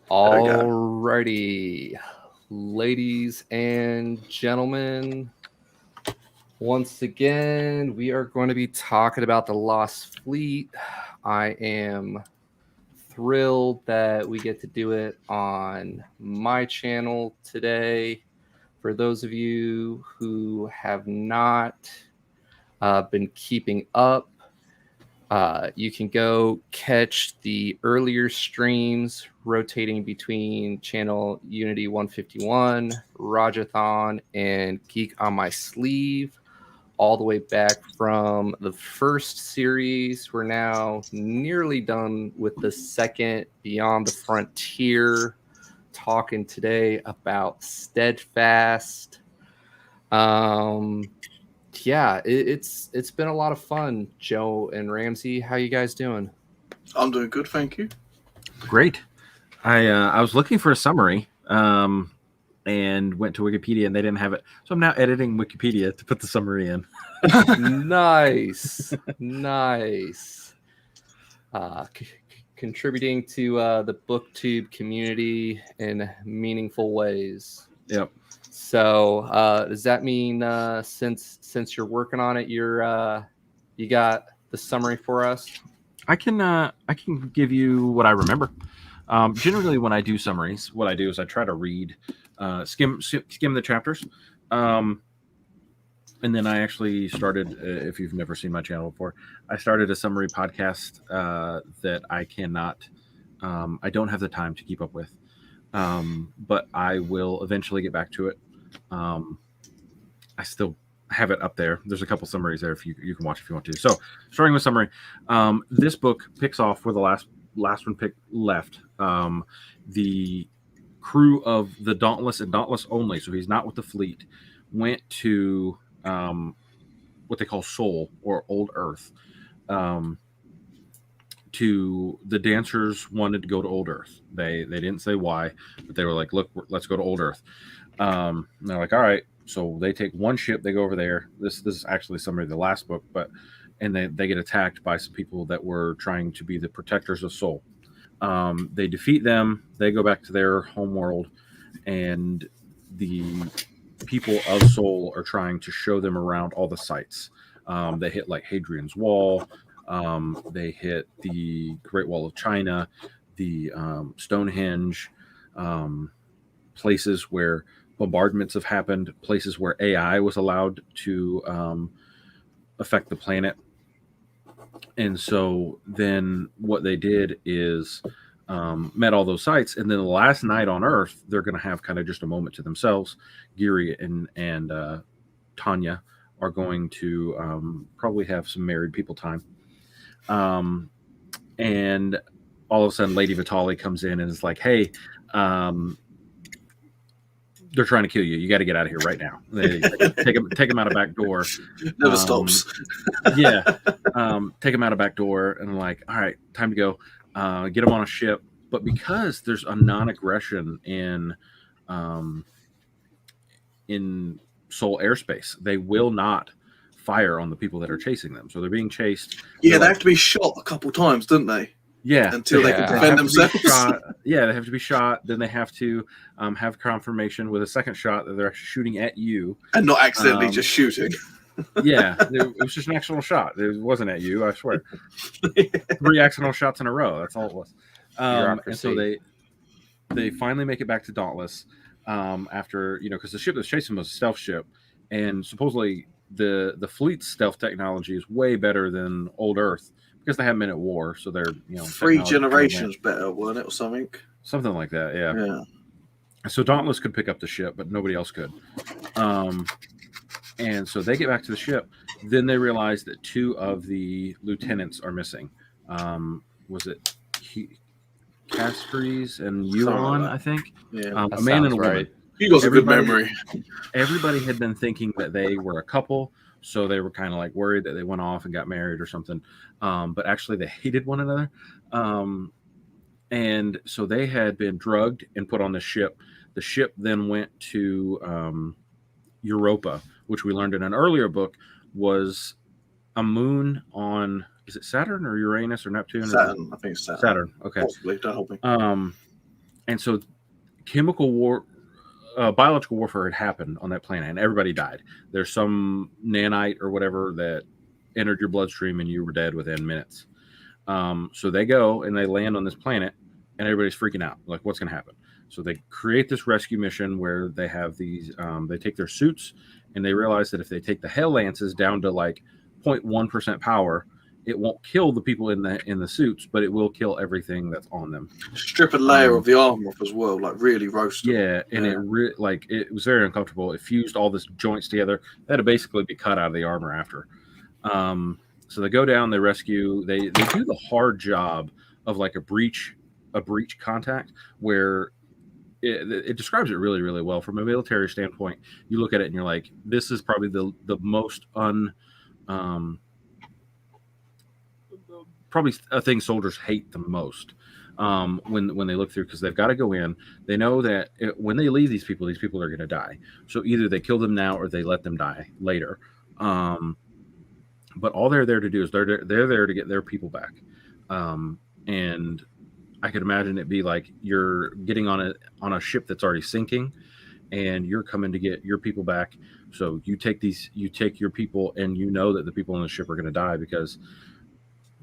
Alrighty, ladies and gentlemen, once again, we are going to be talking about the Lost Fleet. I am thrilled that we get to do it on my channel today. For those of you who have not been keeping up, you can go catch the earlier streams rotating between channel Unity 151, Rajathon, and Geek on My Sleeve, all the way back from the first series. We're now nearly done with the second, Beyond the Frontier, talking today about Steadfast. Yeah, it's been a lot of fun. Joe and Ramsey, how you guys doing? I'm doing good, thank you. Great. I was looking for a summary and went to Wikipedia and they didn't have it, so I'm now editing Wikipedia to put the summary in. Nice. Contributing to the booktube community in meaningful ways. Yep. So does that mean since you're working on it, you got the summary for us? I can give you what I remember. Generally, when I do summaries, what I do is I try to read, skim the chapters, and then I actually started. If you've never seen my channel before, I started a summary podcast that I cannot. I don't have the time to keep up with, but I will eventually get back to it. I still have it up there. There's a couple summaries there if you can watch if you want to. So starting with summary, this book picks off where the last one left. The crew of the Dauntless and Dauntless only, so he's not with the fleet, went to what they call Sol or Old Earth. To the dancers wanted to go to Old Earth. They didn't say why, but they were like, look, let's go to Old Earth. And they're like, all right. So they take one ship, they go over there. This is actually summary of the last book, and they get attacked by some people that were trying to be the protectors of Sol. They defeat them. They go back to their home world, and the people of Sol are trying to show them around all the sites. They hit like Hadrian's Wall. They hit the Great Wall of China, the Stonehenge, places where bombardments have happened, places where AI was allowed to affect the planet. And so then what they did is met all those sites. And then the last night on Earth, they're going to have kind of just a moment to themselves. Geary and Tanya are going to probably have some married people time. And all of a sudden, Lady Vitali comes in and is like, hey, they're trying to kill you. You got to get out of here right now. They take him out a back door. Never stops. Yeah. Take him out a back door and like, all right, time to go. Get him on a ship. But because there's a non-aggression in Sol airspace, they will not fire on the people that are chasing them. So they're being chased. Yeah, they have to be shot a couple times, don't they? Yeah, until they can defend themselves. Yeah, they have to be shot. Then they have to have confirmation with a second shot that they're actually shooting at you and not accidentally just shooting. Yeah, it was just an accidental shot. It wasn't at you, I swear. 3 accidental shots in a row. That's all it was. And so they finally make it back to Dauntless after, because the ship that's chasing was a stealth ship, and supposedly the fleet's stealth technology is way better than Old Earth. Because they haven't been at war, so they're 3 generations better, wasn't it, or something? Something like that, yeah. So Dauntless could pick up the ship, but nobody else could. And so they get back to the ship. Then they realize that 2 of the lieutenants are missing. Was it Castries and Yuan? I think. Yeah, a man and a woman. You got a good memory. Everybody had been thinking that they were a couple. So they were kind of like worried that they went off and got married or something. But actually they hated one another. And so they had been drugged and put on the ship. The ship then went to Europa, which we learned in an earlier book was a moon on, is it Saturn or Uranus or Neptune? Saturn, I think it's Saturn. Saturn, okay. Possibly, don't hold me. And so biological warfare had happened on that planet, and everybody died. There's some nanite or whatever that entered your bloodstream, and you were dead within minutes. So they go and they land on this planet, and everybody's freaking out, like, what's going to happen? So they create this rescue mission where they have these, they take their suits, and they realize that if they take the Hell Lances down to like 0.1% power, it won't kill the people in the suits, but it will kill everything that's on them. Strip a layer of the armor off as well, like really roast them. Yeah, and it was very uncomfortable. It fused all this joints together. They had to basically be cut out of the armor after. So they go down, they rescue, they do the hard job of like a breach contact where it describes it really, really well from a military standpoint. You look at it and you're like, this is probably the most probably a thing soldiers hate the most when they look through, because they've got to go in. They know that when they leave these people are going to die. So either they kill them now or they let them die later. But all they're there to do is they're there to get their people back. And I could imagine it be like you're getting on a ship that's already sinking, and you're coming to get your people back. So you take your people, and you know that the people on the ship are going to die because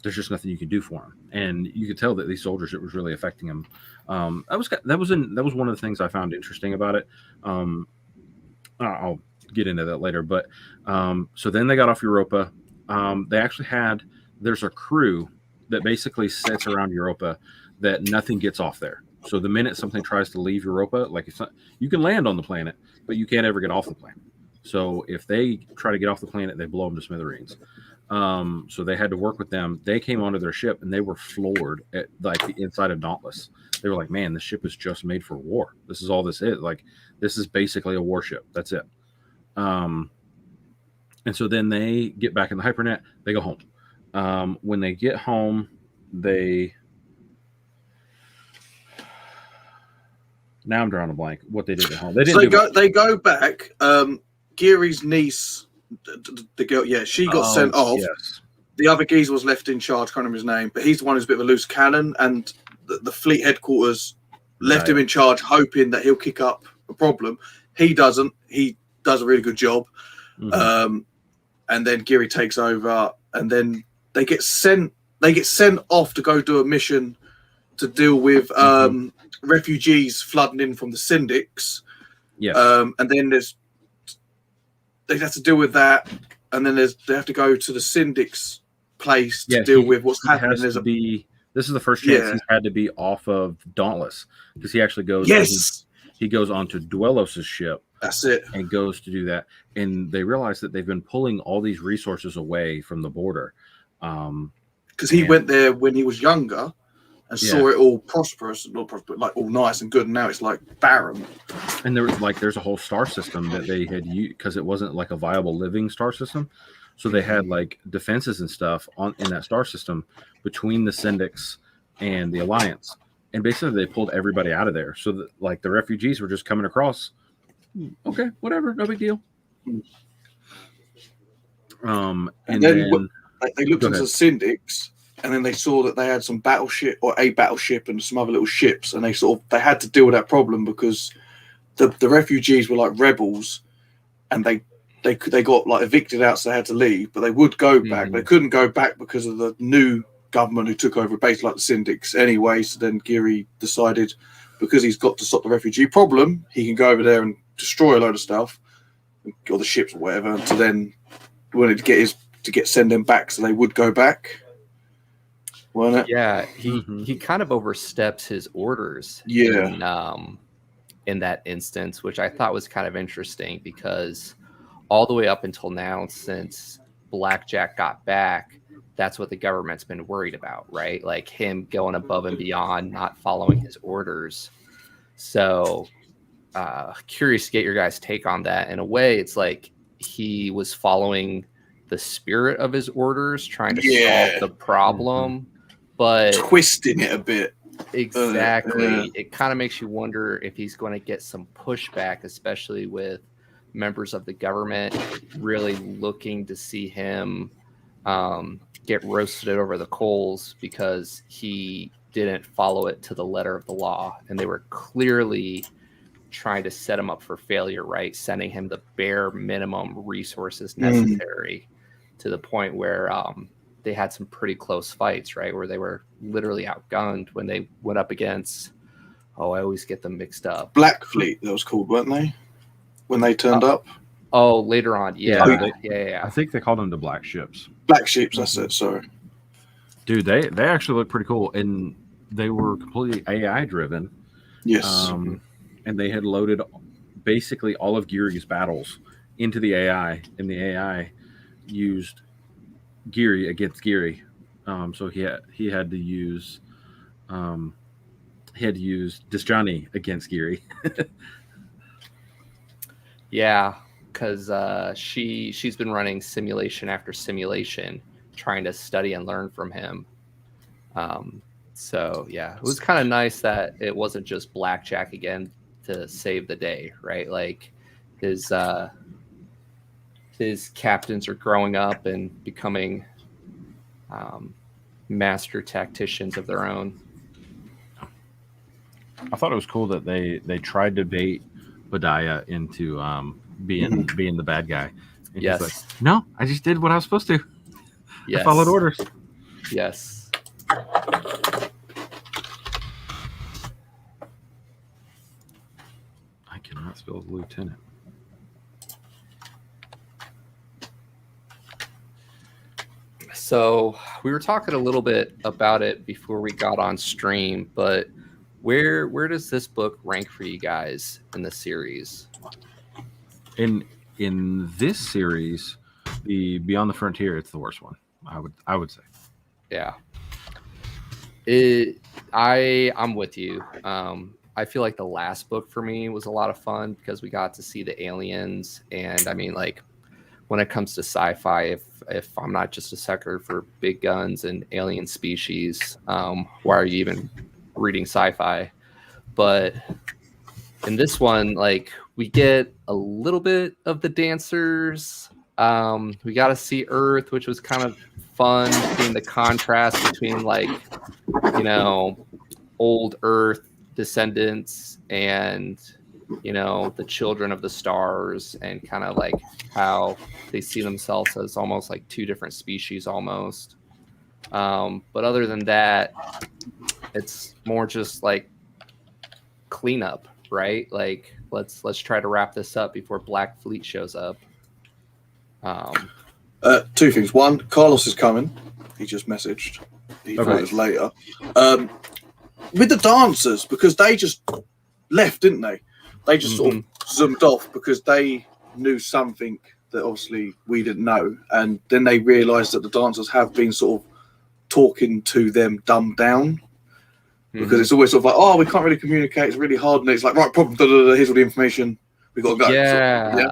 there's just nothing you can do for them. And you could tell that these soldiers, it was really affecting them. That was one of the things I found interesting about it. I'll get into that later. But so then they got off Europa. They actually there's a crew that basically sits around Europa that nothing gets off there. So the minute something tries to leave Europa, like you can land on the planet, but you can't ever get off the planet. So if they try to get off the planet, they blow them to smithereens. So they had to work with them. They came onto their ship and they were floored at like the inside of Dauntless. They were like, man, this ship is just made for war. This is all this is. Like, this is basically a warship. That's it. And so then they get back in the hypernet. They go home. When they get home, now I'm drawing a blank. What they did at home. They go back. Geary's niece, the girl, she got sent off. Yes. The other geezer was left in charge. Can't remember his name, but he's the one who's a bit of a loose cannon. And the fleet headquarters left him in charge, hoping that he'll kick up a problem. He doesn't. He does a really good job. Mm-hmm. And then Geary takes over, and then they get sent off to go do a mission to deal with refugees flooding in from the syndics. Yes. And then they have to deal with that, and then they have to go to the syndics place to deal with what's happening. This is the first chance he's had to be off of Dauntless, because he actually goes. He goes onto Dwellos' ship. That's it. And goes to do that, and they realize that they've been pulling all these resources away from the border. Because he went there when he was younger and saw it all prosperous, not prosperous, like all nice and good, and now it's like barren. And there's a whole star system that they had used because it wasn't like a viable living star system. So they had like defenses and stuff in that star system between the syndics and the Alliance. And basically they pulled everybody out of there. So that like the refugees were just coming across. Okay, whatever, no big deal. And then they looked into the syndics, and then they saw that they had some battleship or a battleship and some other little ships, and they had to deal with that problem because the refugees were like rebels, and they got like evicted out, so they had to leave. But they would go back. They couldn't go back because of the new government who took over, basically like the syndics anyway. So then Geary decided, because he's got to stop the refugee problem, he can go over there and destroy a load of stuff, or the ships or whatever. And so then wanted to send them back, so they would go back. Wasn't it? Yeah, he kind of oversteps his orders. In that instance, which I thought was kind of interesting, because all the way up until now, since Blackjack got back, that's what the government's been worried about, right? Like him going above and beyond, not following his orders. So curious to get your guys' take on that. In a way, it's like he was following the spirit of his orders, trying to solve the problem, but twisting it a bit. Exactly. It kind of makes you wonder if he's going to get some pushback, especially with members of the government really looking to see him get roasted over the coals because he didn't follow it to the letter of the law. And they were clearly trying to set him up for failure, right? Sending him the bare minimum resources necessary to the point where they had some pretty close fights, right? Where they were literally outgunned when they went up against, I always get them mixed up. Black Fleet, that was called, weren't they? When they turned up? Oh, later on. Yeah. I think they called them the Black Ships. Black Ships, that's it, sorry. Dude, they actually look pretty cool. And they were completely AI driven. Yes. And they had loaded basically all of Geary's battles into the AI, and the AI used Geary against Geary. So he had to use Disjani against Geary. Yeah, because she's been running simulation after simulation, trying to study and learn from him. So yeah, it was kind of nice that it wasn't just Blackjack again to save the day, right? Like his captains are growing up and becoming master tacticians of their own. I thought it was cool that they tried to bait Badiah into being the bad guy. And yes. He's like, no, I just did what I was supposed to. Yes. I followed orders. Yes. I cannot spell lieutenant. So we were talking a little bit about it before we got on stream, but where does this book rank for you guys in the series? In this series, the Beyond the Frontier, it's the worst one. I would say. Yeah. I'm with you. I feel like the last book for me was a lot of fun because we got to see the aliens, and I mean, like, when it comes to sci-fi, if I'm not just a sucker for big guns and alien species, why are you even reading sci-fi? But in this one, like, we get a little bit of the dancers. We got to see Earth, which was kind of fun, seeing the contrast between, like, you know, old Earth descendants and, you know, the children of the stars, and kind of like how they see themselves as almost like two different species almost. But other than that, it's more just like cleanup, right? Like, let's try to wrap this up before Black Fleet shows up. Two things. One, Carlos is coming. He just messaged. He thought it was later. With the dancers, because they just left, didn't they? They just sort of zoomed off because they knew something that obviously we didn't know. And then they realised that the dancers have been sort of talking to them dumbed down. Because it's always sort of like, oh, we can't really communicate. It's really hard. And it's like, right, problem, here's all the information. We got to go. Yeah.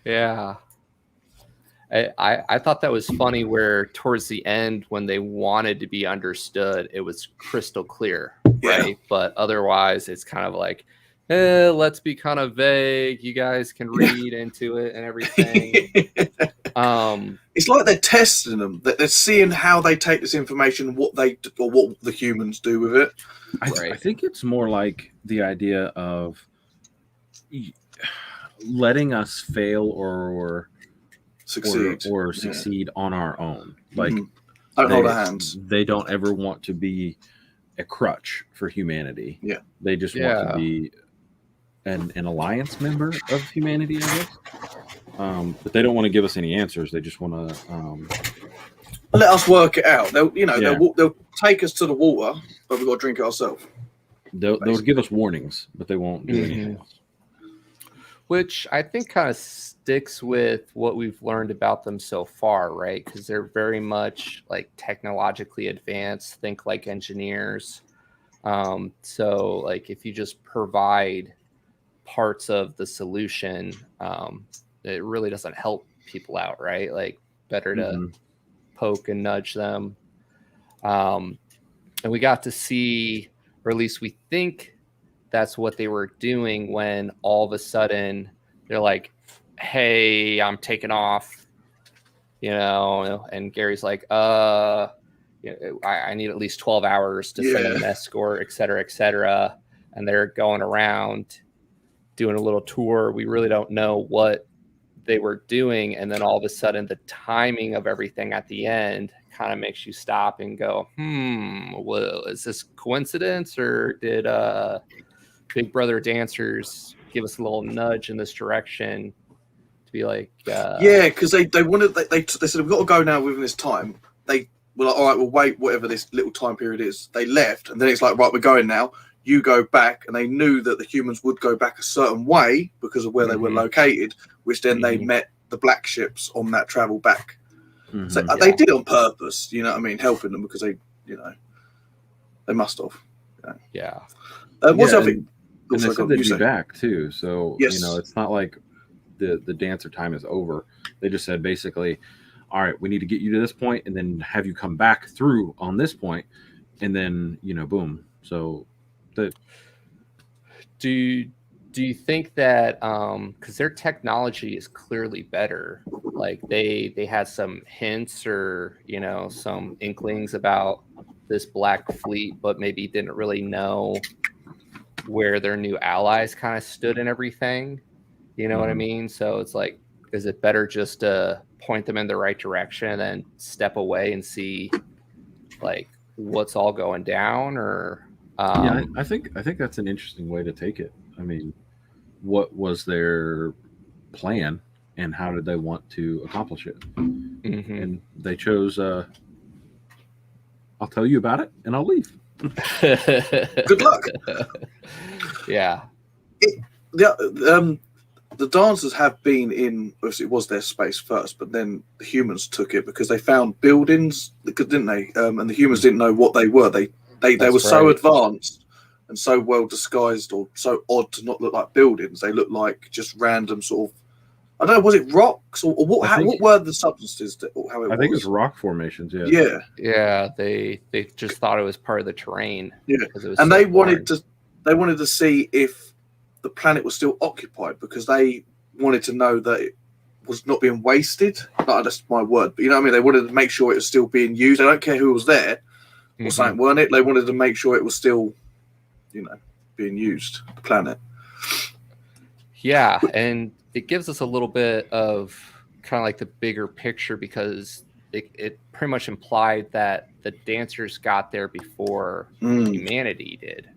Yeah. I thought that was funny where towards the end, when they wanted to be understood, it was crystal clear, right? Yeah. But otherwise, it's kind of like, let's be kind of vague. You guys can read into it and everything. It's like they're testing them. They're seeing how they take this information, what the humans do with it. I think it's more like the idea of letting us fail or succeed on our own. Like, don't hold our hands. They don't ever want to be a crutch for humanity. Yeah, they just want to be an alliance member of humanity, I guess. But they don't want to give us any answers. They just want to let us work it out. They'll take us to the water, but we've got to drink it ourselves. They'll give us warnings, but they won't do anything else. Which I think kind of sticks with what we've learned about them so far, right? Because they're very much like technologically advanced, think like engineers. So like if you just provide parts of the solution, it really doesn't help people out, right? Like, better to poke and nudge them. And we got to see, or at least we think that's what they were doing, when all of a sudden they're like, hey, I'm taking off, and Gary's like, I need at least 12 hours to send an escort, et cetera, and they're going around doing a little tour. We really don't know what they were doing, and then all of a sudden the timing of everything at the end kind of makes you stop and go, well, is this coincidence, or did Big Brother dancers give us a little nudge in this direction to be like, because they wanted, they said, we've got to go now within this time. They were like, all right, we'll wait whatever this little time period is. They left, and then it's like, right, we're going now. You go back, and they knew that the humans would go back a certain way because of where they were located, which then they met the black ships on that travel back. So they did it on purpose, you know what I mean, helping them because they must have. Yeah. What's the other thing? And they said they'd be back too, so yes. It's not like the dancer time is over. They just said basically, all right, we need to get you to this point, and then have you come back through on this point, and then boom. So do you think that because their technology is clearly better, like they had some hints or some inklings about this black fleet, but maybe didn't really know where their new allies kind of stood and everything, what I mean? So it's like, is it better just to point them in the right direction and step away and see like what's all going down? Or I think that's an interesting way to take it. I mean, what was their plan and how did they want to accomplish it? And they chose I'll tell you about it and I'll leave. Good luck. Yeah. The dancers have been in, obviously it was their space first, but then the humans took it because they found buildings, didn't they? And the humans didn't know what they were. They were so advanced and so well disguised, or so odd to not look like buildings. They looked like just random sort of, I don't know, was it rocks or what? What were the substances? I think it was rock formations. Yeah. They just thought it was part of the terrain. Yeah, it was and so they boring. wanted to see if the planet was still occupied because they wanted to know that it was not being wasted. Not that's my word, but you know what I mean. They wanted to make sure it was still being used. They don't care who was there or something, weren't it? They wanted to make sure it was still, being used. The planet. Yeah, and it gives us a little bit of kind of like the bigger picture because it pretty much implied that the dancers got there before humanity did,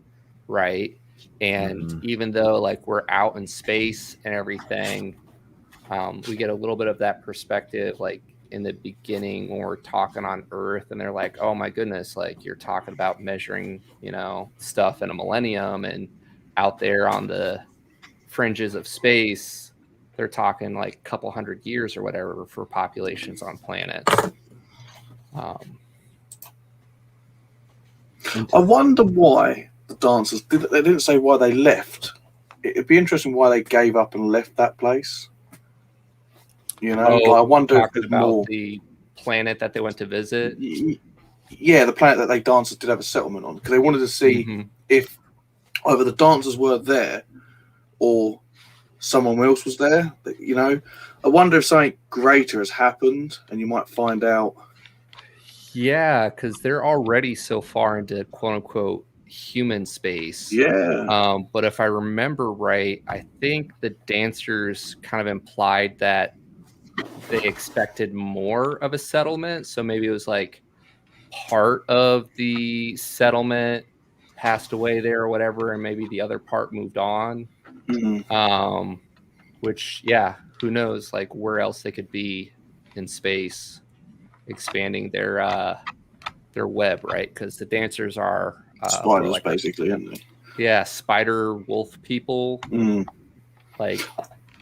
right? And even though like we're out in space and everything, we get a little bit of that perspective like in the beginning when we're talking on Earth and they're like, oh my goodness, like you're talking about measuring, stuff in a millennium, and out there on the fringes of space, they're talking like a couple hundred years or whatever for populations on planets. I wonder why the dancers they didn't say why they left. It'd be interesting why they gave up and left that place. I wonder if there's about more. The planet that they went to visit. Yeah, the planet that they dancers did have a settlement on because they wanted to see if either the dancers were there or someone else was there. I wonder if something greater has happened, and you might find out. Yeah, because they're already so far into quote unquote human space. Yeah. But if I remember right, I think the dancers kind of implied that they expected more of a settlement. So maybe it was like part of the settlement passed away there or whatever, and maybe the other part moved on. Which, who knows, like where else they could be in space, expanding their web, right? Because the dancers are spiders, basically, aren't they? Yeah, spider wolf people. Like,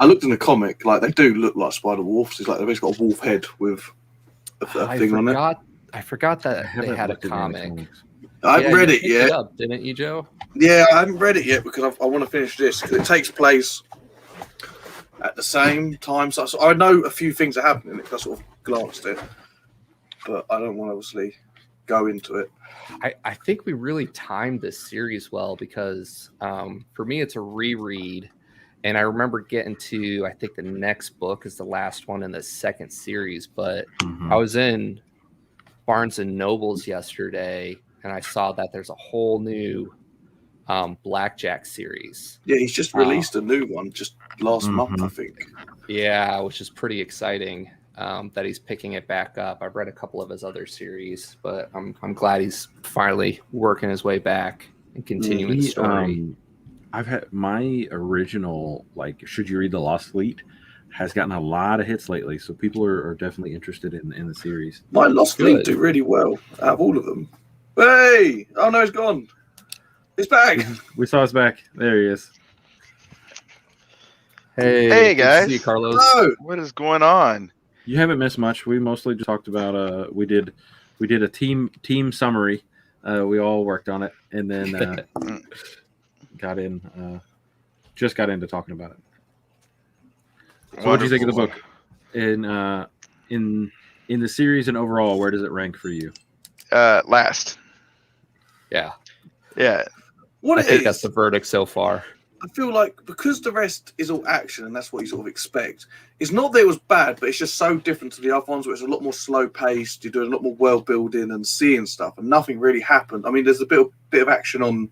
I looked in the comic, like they do look like spider wolves. It's like they've got a wolf head with a thing on it. I forgot that they had a comic. I haven't read it yet. Didn't you, Joe? Yeah, I haven't read it yet because I want to finish this because it takes place at the same time. So I know a few things that happen in it. I sort of glanced at it, but I don't want to obviously go into it. I think we really timed this series well because for me it's a reread, And I remember getting to, I think the next book is the last one in the second series, but I was in Barnes and Nobles yesterday and I saw that there's a whole new Blackjack series. Yeah, he's just released a new one just last month, I think. Yeah, which is pretty exciting that he's picking it back up. I've read a couple of his other series, but I'm glad he's finally working his way back and continuing the story. I've had my original, like, Should You Read the Lost Fleet, has gotten a lot of hits lately, so people are definitely interested in the series. My Lost Fleet do really well out of all of them. Hey! Oh no, he's gone. He's back. We saw his back. There he is. Hey guys. See you, Carlos. Hello. What is going on? You haven't missed much. We mostly just talked about we did a team summary. We all worked on it, and then got into talking about it. So what do you think of the book? In the series and overall, where does it rank for you? Last. Yeah. What I think that's the verdict so far. I feel like because the rest is all action and that's what you sort of expect, it's not that it was bad, but it's just so different to the other ones where it's a lot more slow paced. You're doing a lot more world building and seeing stuff, and nothing really happened. I mean, there's a bit of action on,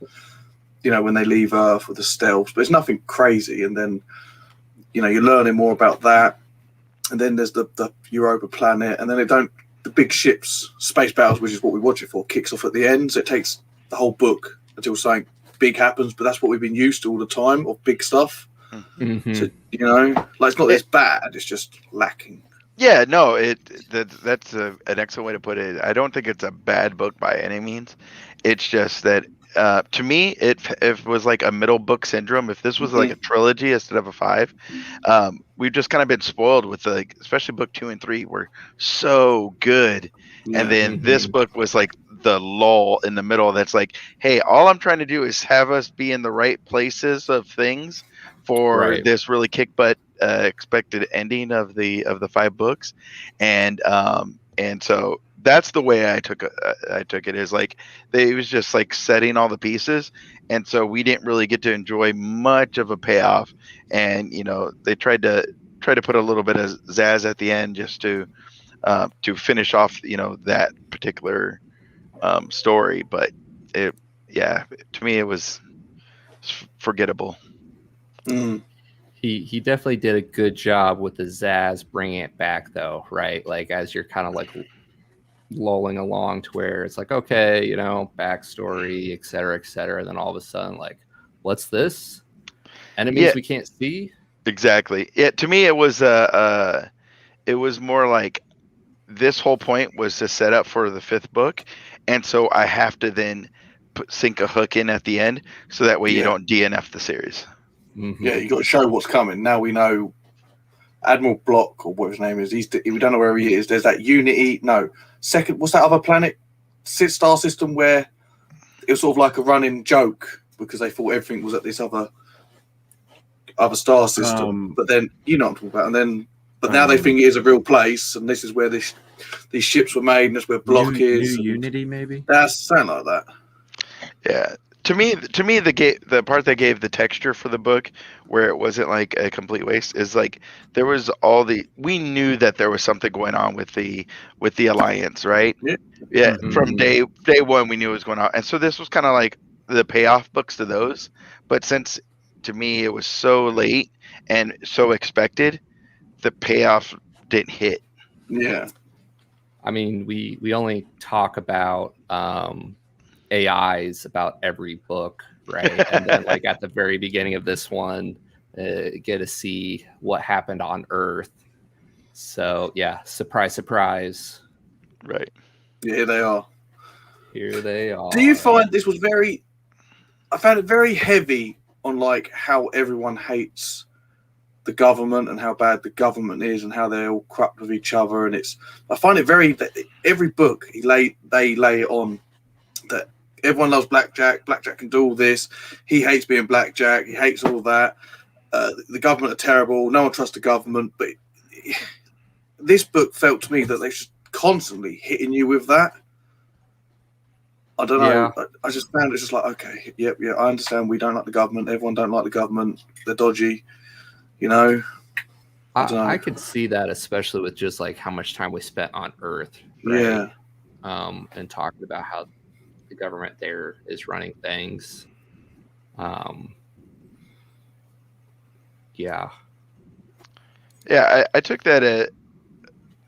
when they leave Earth with the stealth, but it's nothing crazy. And then, you're learning more about that. And then there's the Europa planet, and then the big ships, space battles, which is what we watch it for, kicks off at the end. So it takes the whole book until something big happens, but that's what we've been used to all the time, of big stuff. Mm-hmm. So, it's not this bad, it's just lacking. Yeah, no, that's an excellent way to put it. I don't think it's a bad book by any means. It's just that to me, it was like a middle book syndrome. If this was like a trilogy instead of a 5, we've just kind of been spoiled with especially book 2 and 3 were so good. Yeah. And then this book was like the lull in the middle. That's like, hey, all I'm trying to do is have us be in the right places of things for this really kick butt expected ending of the 5 books, and so that's the way I took it, is like it was just like setting all the pieces, and so we didn't really get to enjoy much of a payoff, and they tried to put a little bit of zazz at the end just to finish off that particular story, but to me it was forgettable. He definitely did a good job with the zazz bringing it back, though, right? Like as you're kind of like lulling along to where it's like, okay, backstory, et cetera, and then all of a sudden, like, what's this? Enemies we can't see? Exactly. To me, it was more like this whole point was to set up for the 5th book, and so I have to then sink a hook in at the end, so that way you don't DNF the series. Mm-hmm. Yeah, you got to show what's coming. Now we know Admiral Block, or what his name is. We don't know where he is. There's that Unity. No, second. What's that other planet? Star system where it was sort of like a running joke because they thought everything was at this other star system. But then you know what I'm talking about. And then, but now they think it is a real place, and this is where these ships were made, and that's where Block is. New Unity, maybe. That's something like that. Yeah. To me, the part that gave the texture for the book, where it wasn't like a complete waste, is like there was we knew that there was something going on with the Alliance, right? Yeah. Mm-hmm. From day one, we knew it was going on, and so this was kind of like the payoff books to those. But since to me it was so late and so expected, the payoff didn't hit. Yeah. I mean, we only talk about AIs about every book, right? And then like at the very beginning of this one, get to see what happened on Earth. So yeah, surprise. Right. Yeah, here they are. Do you find this was I found it very heavy on like how everyone hates the government and how bad the government is and how they're all corrupt with each other, and I find it every book they lay it on that everyone loves Blackjack can do all this, he hates being Blackjack, he hates all that, the government are terrible, no one trusts the government. But this book felt to me that they're just constantly hitting you with that. I don't know. I just found it just like, okay, yep, I understand we don't like the government, everyone don't like the government, they're dodgy, You know, don't know. I could see that, especially with just like how much time we spent on Earth, right? Yeah. And talking about how the government there is running things. Yeah. Yeah, I took that.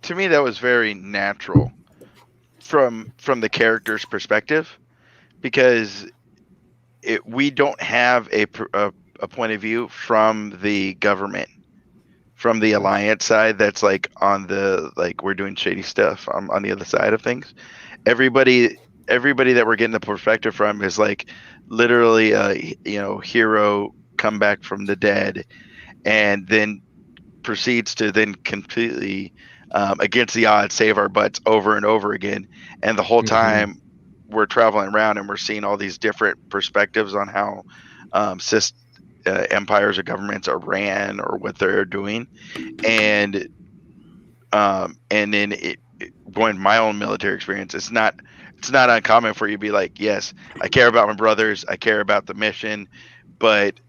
To me, that was very natural from the character's perspective, because we don't have a point of view from the government, from the alliance side. That's like on the, like, we're doing shady stuff on the other side of things. Everybody that we're getting the perspective from is like literally hero come back from the dead, and then proceeds to then completely against the odds save our butts over and over again. And the whole time we're traveling around and we're seeing all these different perspectives on how empires or governments are ran or what they're doing. And then going to my own military experience, it's not uncommon for you to be like, yes, I care about my brothers, I care about the mission, but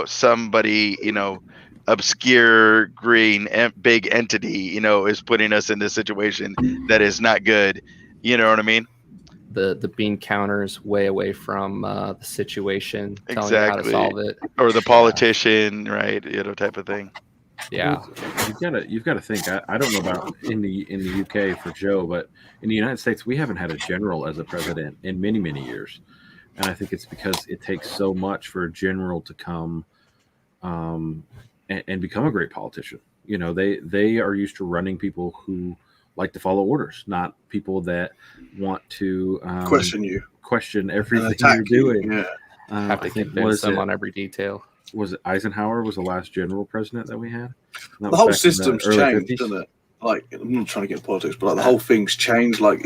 somebody, obscure green big entity, is putting us in this situation that is not good. You know what I mean? The bean counters way away from the situation, telling you how to solve it, or the politician, right? Type of thing. Yeah, you've got to think. I don't know about in the UK for Joe, but in the United States, we haven't had a general as a president in many, many years, and I think it's because it takes so much for a general to come and become a great politician. They are used to running people who like to follow orders, not people that want to question everything you're doing. Yeah. Have to convince them on every detail. Was it Eisenhower was the last general president that we had? The whole system's changed, 50s. Doesn't it? Like, I'm not trying to get into politics, but like the whole thing's changed. Like,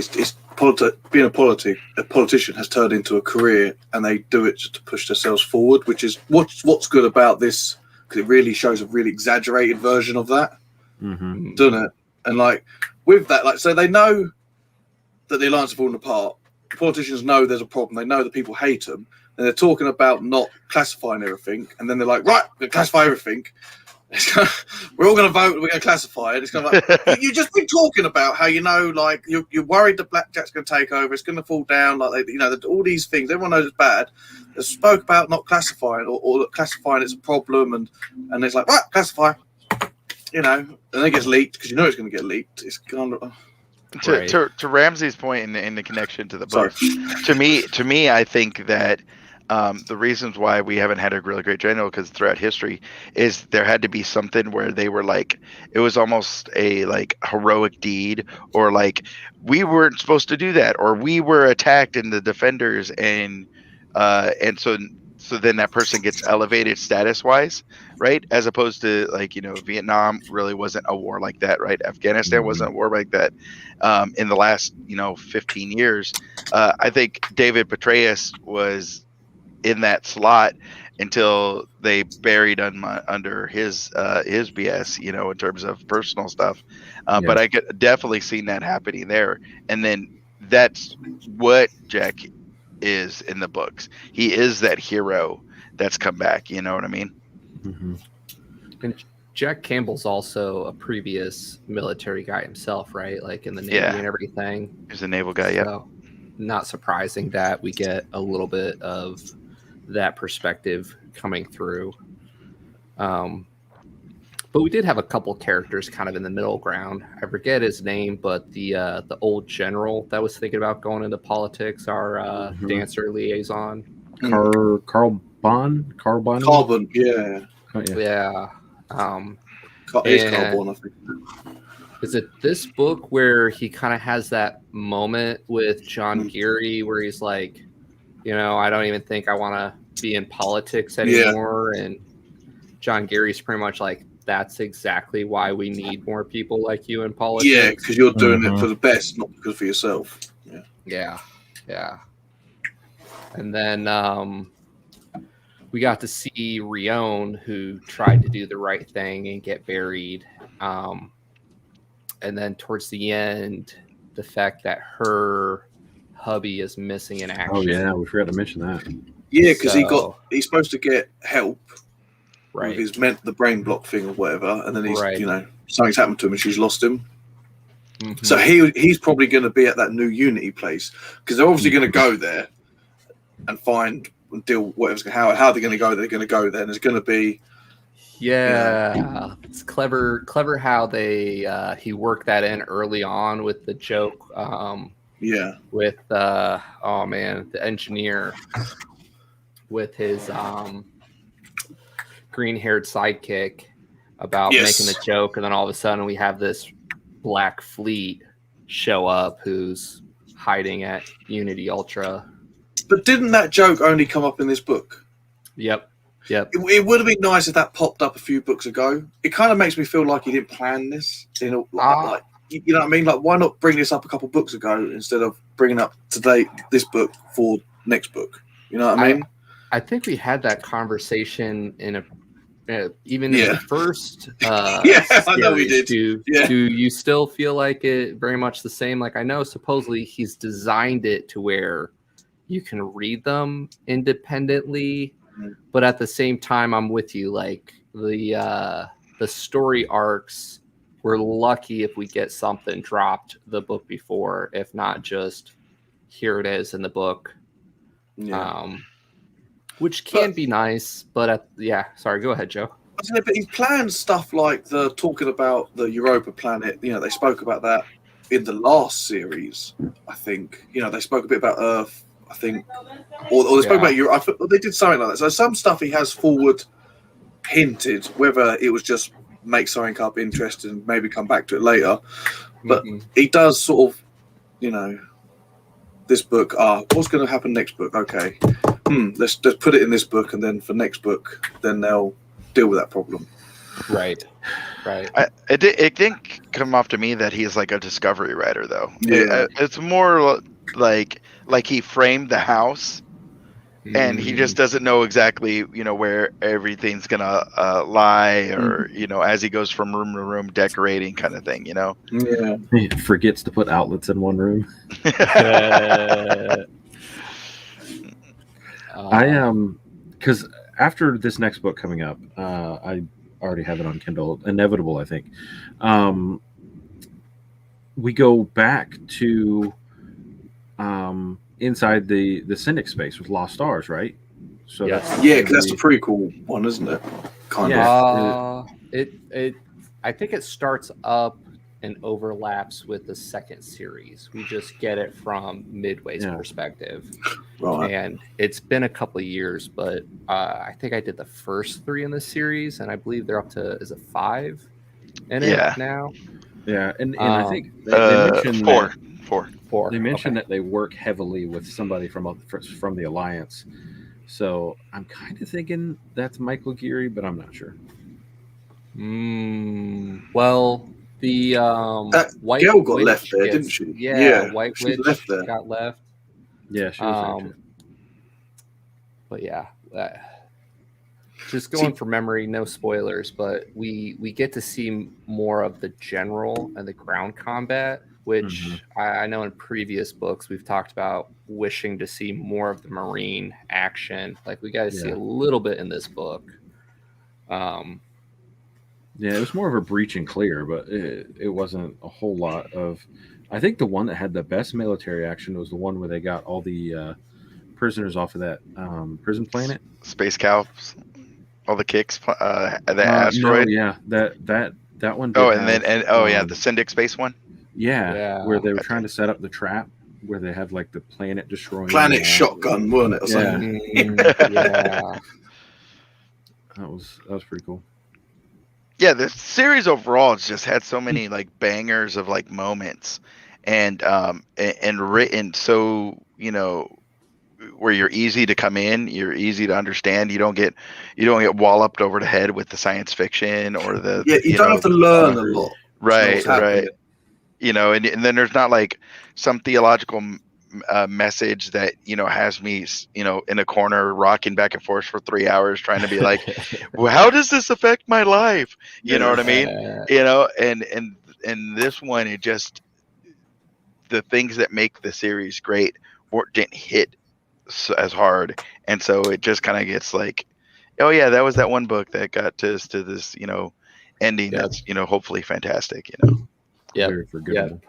being a politician has turned into a career, and they do it just to push themselves forward, which is what's good about this, because it really shows a really exaggerated version of that, doesn't it? And like with that, like, so they know that the alliance is falling apart. The politicians know there's a problem. They know that people hate them, and they're talking about not classifying everything. And then they're like, right, we're going to classify everything. We're all going to vote. We're going to classify it. It's kind of like you just been talking about how like you're worried that blackjack's going to take over. It's going to fall down. Like all these things. Everyone knows it's bad. They spoke about not classifying or classifying it's a problem, and it's like, right, classify. And then it gets leaked because it's going to get leaked. It's kind of. To Ramsey's point in the connection to the book, to me, I think that the reasons why we haven't had a really great general, because throughout history, is there had to be something where they were like, it was almost a like heroic deed, or like we weren't supposed to do that, or we were attacked in the defenders, and so then that person gets elevated status wise, right? As opposed to like, Vietnam really wasn't a war like that, right? Afghanistan wasn't a war like that. In the last, 15 years, I think David Petraeus was in that slot until they buried under his BS, in terms of personal stuff. But I could definitely seen that happening there. And then that's what Jack is in the books. He is that hero that's come back. You know what I mean? Mm-hmm. And Jack Campbell's also a previous military guy himself, right? Like in the Navy and everything. He's a naval guy, so, not surprising that we get a little bit of that perspective coming through. But we did have a couple characters kind of in the middle ground. I forget his name, but the old general that was thinking about going into politics, our dancer liaison. Carl Bond? Carbon, yeah. Oh, yeah. It's Carbon, I think. Is it this book where he kind of has that moment with John Geary where he's like, I don't even think I want to be in politics anymore. Yeah. And John Geary's pretty much like, that's exactly why we need more people like you in politics. Yeah, because you're doing it for the best, not because for yourself. Yeah. And then we got to see Rion, who tried to do the right thing and get buried. And then towards the end, the fact that her hubby is missing in action. Oh yeah, we forgot to mention that. Yeah, because he's supposed to get help, Right. with the brain block thing or whatever, and then he's Right. something's happened to him and she's lost him. Mhm. So he's probably going to be at that new Unity place because they're obviously going to go there and find and deal whatever's how they're going to go. They're going to go there, and there's going to be it's clever how they he worked that in early on with the joke. With the engineer with his green-haired sidekick about making the joke, and then all of a sudden we have this Black Fleet show up who's hiding at Unity Ultra. But didn't that joke only come up in this book? Yep. It would have been nice if that popped up a few books ago. It kind of makes me feel like he didn't plan this. You know what I mean? Like, why not bring this up a couple books ago instead of bringing up today this book for next book? You know what I mean? I think we had that conversation in even in the first series. I know we did. Do you still feel like it very much the same? Like, I know supposedly he's designed it to where you can read them independently, but at the same time, I'm with you. Like, the story arcs, we're lucky if we get something dropped the book before, if not just here it is in the book. Which can be nice, but sorry, go ahead, Joe. But he planned stuff like the talking about the Europa planet. They spoke about that in the last series. I think they spoke a bit about Earth. I think, or they spoke about Europe. They did something like that. So some stuff he has forward hinted, whether it was just make something up interesting and maybe come back to it later. But he does sort of, this book. What's going to happen next book? Okay. Let's just put it in this book, and then for next book, then they'll deal with that problem. Right. It didn't come off to me that he's like a discovery writer, though. Yeah. It's more like he framed the house, and he just doesn't know exactly, where everything's gonna lie, or as he goes from room to room decorating, kind of thing. Yeah. He forgets to put outlets in one room. Because after this next book coming up, I already have it on Kindle. Inevitable, I think. We go back to inside the Syndic space with Lost Stars, right? So yes. Because that's the prequel one, isn't it? Kind of. I think it starts up and overlaps with the second series. We just get it from Midway's perspective. Right. And it's been a couple of years, but I think I did the first 3 in this series, and I believe they're up to, is it 5 in it now? Yeah, and I think they mentioned 4. They mentioned that they work heavily with somebody from the Alliance. So I'm kind of thinking that's Michael Geary, but I'm not sure. Well, the White girl got left there, didn't she? Yeah, White she Witch left there. got left. Yeah, she was there too. But yeah, just going from memory, no spoilers, but we get to see more of the general and the ground combat, which I know in previous books we've talked about wishing to see more of the Marine action. Like, we got to see a little bit in this book. Yeah, it was more of a breach and clear, but it wasn't a whole lot of. I think the one that had the best military action was the one where they got all the prisoners off of that prison planet. Space Cows, all the kicks, the asteroid. No, yeah, that one. Oh, the Syndic space one. Yeah, where they were trying to set up the trap, where they have like the planet destroying. Planet shotgun, wasn't it? Or something? Yeah. That was pretty cool. Yeah, the series overall has just had so many like bangers of like moments, and written so where you're easy to come in, you're easy to understand. You don't get walloped over the head with the science fiction or the you don't have to learn a lot. Right. And then there's not like some theological message that has me in a corner rocking back and forth for 3 hours trying to be like, well, how does this affect my life? You know what I mean? And this one, it just, the things that make the series great didn't hit as hard, and so it just kind of gets like, Oh yeah, that was that one book that got us to this, ending. Yep. That's hopefully fantastic. Yep. Very forgivable.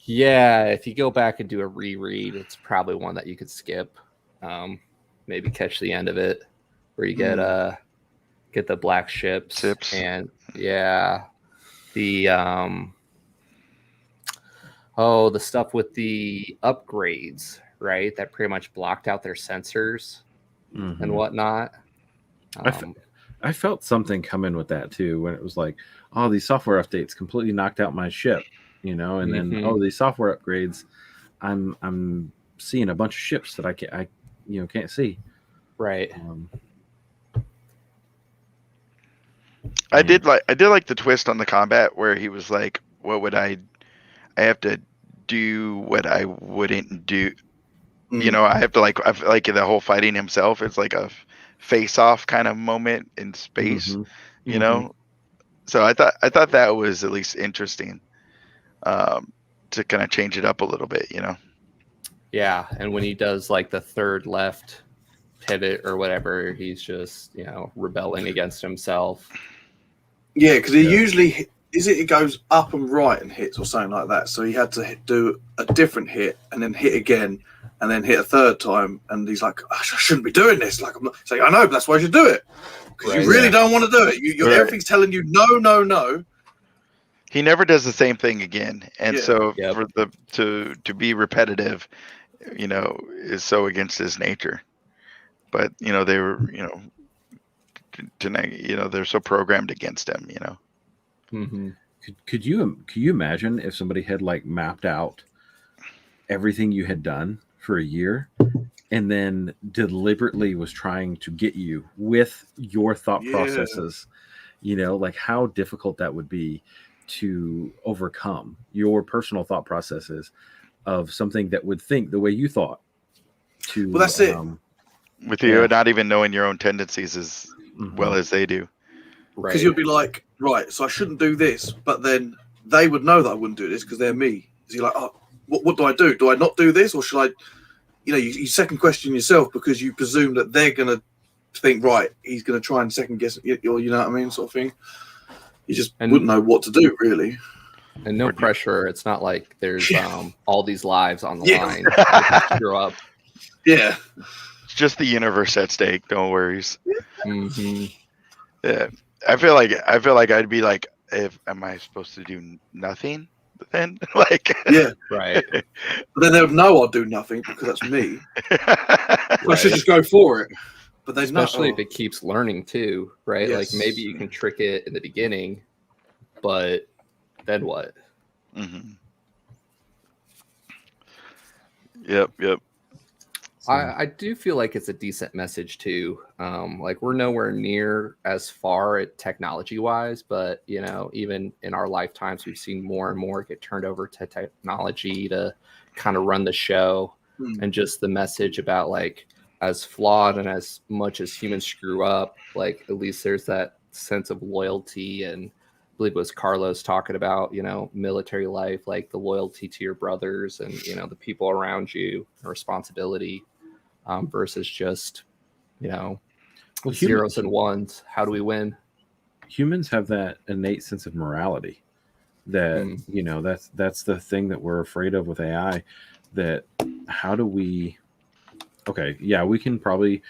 Yeah, if you go back and do a reread, it's probably one that you could skip. Maybe catch the end of it, where you get the black ships. And the the stuff with the upgrades, right? That pretty much blocked out their sensors and whatnot. I felt something coming with that too, when it was like, oh, these software updates completely knocked out my ship, and then these software upgrades, I'm seeing a bunch of ships that I can't see. Right. I did like the twist on the combat where he was like, what would I have to do what I wouldn't do. I have to I feel like the whole fighting himself is like a face-off kind of moment in space, So I thought that was at least interesting, to kind of change it up a little bit, Yeah, and when he does like the third left pivot or whatever, he's just rebelling against himself. Yeah, because he usually it goes up and right and hits or something like that. So he had to do a different hit and then hit again and then hit a third time. And he's like, I shouldn't be doing this. Like, I'm not. It's like, I know, but that's why you should do it. Because you really don't want to do it. Everything's telling you no, no, no. He never does the same thing again. And so for to be repetitive, is so against his nature. But, they were, they're so programmed against him, Could you imagine if somebody had mapped out everything you had done for a year and then deliberately was trying to get you with your thought processes, how difficult that would be to overcome your personal thought processes of something that would think the way you thought. Well, that's it. With you not even knowing your own tendencies as well as they do. Because you'll be like, right, so I shouldn't do this, but then they would know that I wouldn't do this because they're me. So you're like, oh, what do I do? Do I not do this? Or should I, you second question yourself because you presume that they're going to think, right, he's going to try and second guess, you know what I mean, sort of thing. You just wouldn't know what to do, really. And no pressure. It's not like there's all these lives on the line. Screw up. Yeah. It's just the universe at stake. Don't worry. Mm-hmm. Yeah. I feel like I'd be like, am I supposed to do nothing then? Yeah. Right. But then they would know I'll do nothing because that's me. I should just go for it. But there's especially if it keeps learning too, right? Yes. Like maybe you can trick it in the beginning, but then what? Mm-hmm. Yep. I do feel like it's a decent message too. We're nowhere near as far at technology wise, but even in our lifetimes, we've seen more and more get turned over to technology to kind of run the show. And just the message about as flawed and as much as humans screw up, at least there's that sense of loyalty. And I believe it was Carlos talking about, military life, the loyalty to your brothers and, the people around you, and responsibility. Versus just, zeros and ones. How do we win? Humans have that innate sense of morality that, that's the thing that we're afraid of with AI, that how do we, we can probably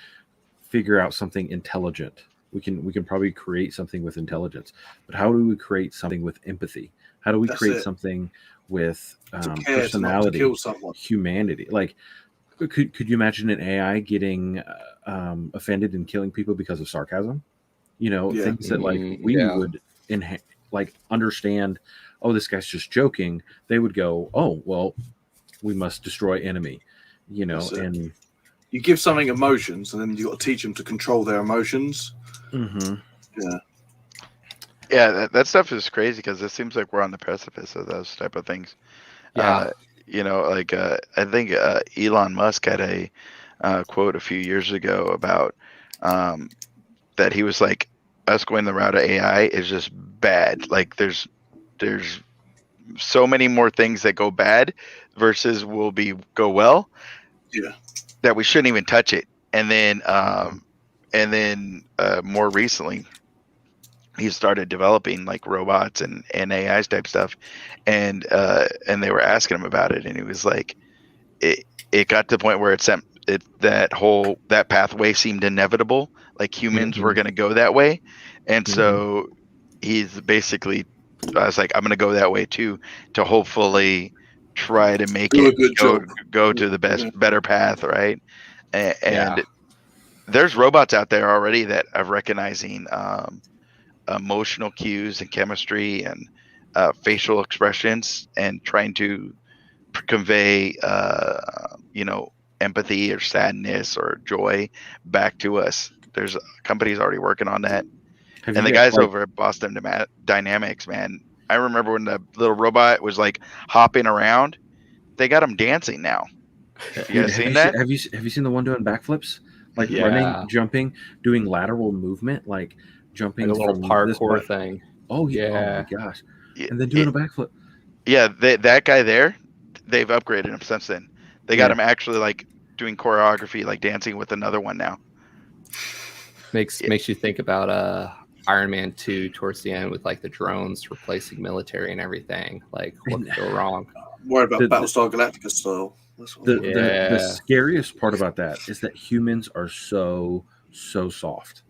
figure out something intelligent. We can probably create something with intelligence, but how do we create something with empathy? How do we create something with personality, humanity? Could you imagine an AI getting offended and killing people because of sarcasm? Things that we would understand. Oh, this guy's just joking. They would go, oh, well, we must destroy enemy. And you give something emotions, and then you got to teach them to control their emotions. Yeah, that stuff is crazy because it seems like we're on the precipice of those type of things. I think Elon Musk had a quote a few years ago about that he was like, us going the route of AI is just bad. There's so many more things that go bad versus go well. Yeah. That we shouldn't even touch it. And then and then more recently, he started developing like robots and AI type stuff, and they were asking him about it, and he was like, it got to the point where that pathway seemed inevitable, like humans were going to go that way, and so he's basically, I was like, I'm going to go that way too, to hopefully try to make Do a it good job. go to the better path, right? And there's robots out there already that are recognizing emotional cues and chemistry and facial expressions and trying to convey empathy or sadness or joy back to us. There's companies already working on that. And the guys over at Boston Dynamics, man, I remember when the little robot was like hopping around, they got him dancing now. You guys seen that? Have you seen the one doing backflips? Like running, jumping, doing lateral movement, like jumping like a little parkour thing. Oh yeah! Oh my gosh! And then doing a backflip. Yeah, that guy there, they've upgraded him since then. They got him actually like doing choreography, like dancing with another one now. Makes you think about Iron Man 2 towards the end with like the drones replacing military and everything. Like what could go wrong? Worried about Battlestar Galactica style. The scariest part about that is that humans are so soft.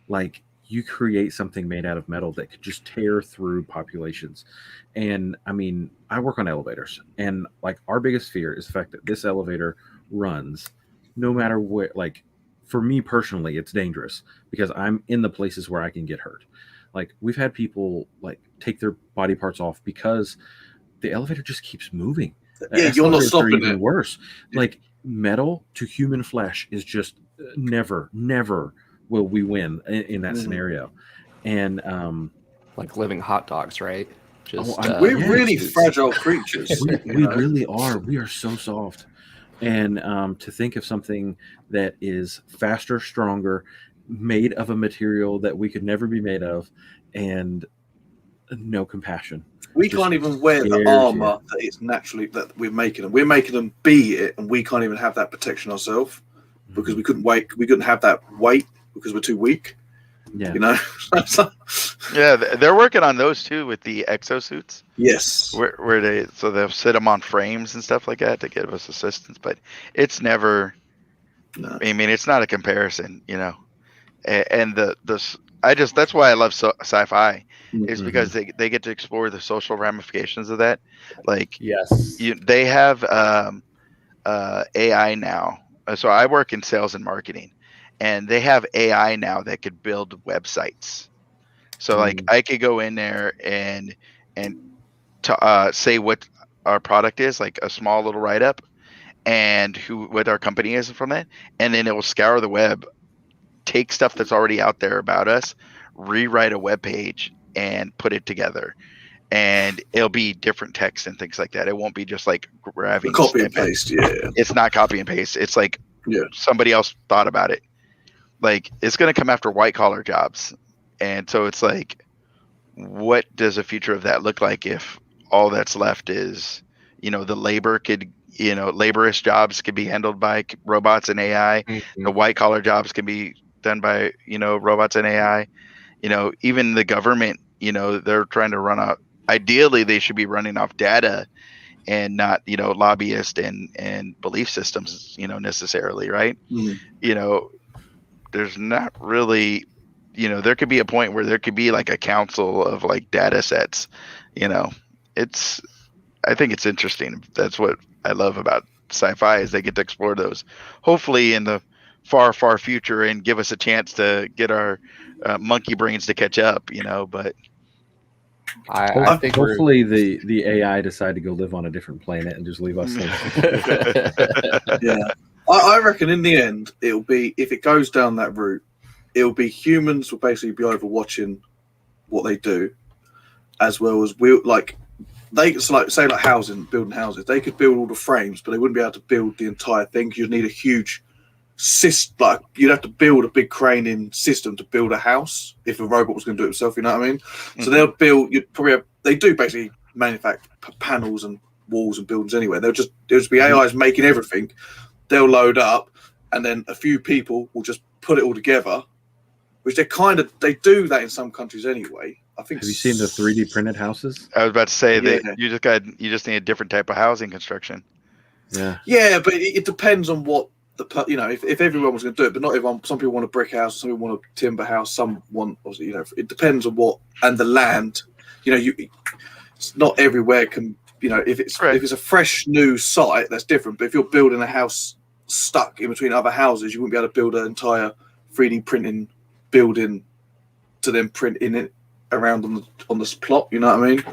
Like you create something made out of metal that could just tear through populations. And I mean, I work on elevators, and like our biggest fear is the fact that this elevator runs no matter where. Like for me personally, it's dangerous because I'm in the places where I can get hurt. Like we've had people like take their body parts off because the elevator just keeps moving. Yeah, you're not stopping even worse. Like metal to human flesh is just never will we win in that scenario. And like living hot dogs, right? Just we're really fragile creatures. we really are. We are so soft. And to think of something that is faster, stronger, made of a material that we could never be made of, and no compassion. We can't even wear the armor that it's naturally that we're making them. We're making them be it, and we can't even have that protection ourselves because we couldn't have that weight because we're too weak. Yeah, you know. Yeah, they're working on those too with the exosuits. Yes, where they'll sit them on frames and stuff like that to give us assistance, but it's never. No. I mean, it's not a comparison, you know. And that's why I love sci-fi. Is because they get to explore the social ramifications of that. Like, they have AI now. So I work in sales and marketing, and they have AI now that could build websites. So like I could go in there and say what our product is, like a small little write-up, and what our company is from it, and then it will scour the web, take stuff that's already out there about us, rewrite a web page, and put it together, and it'll be different text and things like that. It won't be just like grabbing copy and paste. Yeah, it's not copy and paste. It's like somebody else thought about it. Like it's going to come after white collar jobs, and so it's like, what does the future of that look like if all that's left is, the laborious jobs could be handled by robots and AI. The white collar jobs can be done by robots and AI. Even the government, they're trying to run out. Ideally, they should be running off data and not, lobbyist and belief systems, necessarily, right? There's not really, there could be a point where there could be like a council of like data sets. I think it's interesting. That's what I love about sci-fi is they get to explore those, hopefully in the far future, and give us a chance to get our monkey brains to catch up, but I think hopefully the AI decide to go live on a different planet and just leave us. Yeah, I reckon in the end it'll be, if it goes down that route, it'll be humans will basically be overwatching what they do, as well as say like building houses. They could build all the frames, but they wouldn't be able to build the entire thing. You'd need a huge system. Like you'd have to build a big craning system to build a house if a robot was going to do it itself. You know what I mean? So they'll build. They do basically manufacture panels and walls and buildings anyway. There'll just be AIs making everything. They'll load up, and then a few people will just put it all together, which they do that in some countries anyway. I think. Have you seen the 3D printed houses? I was about to say Yeah. that you just need a different type of housing construction. Yeah. Yeah, but it depends on what if everyone was going to do it, but not everyone. Some people want a brick house, some people want a timber house, some want, it depends on what, and the land. It's not everywhere can, if it's a fresh new site, that's different. But if you're building a house stuck in between other houses, you wouldn't be able to build an entire 3D printing building to then print in it around on this plot. You know what I mean?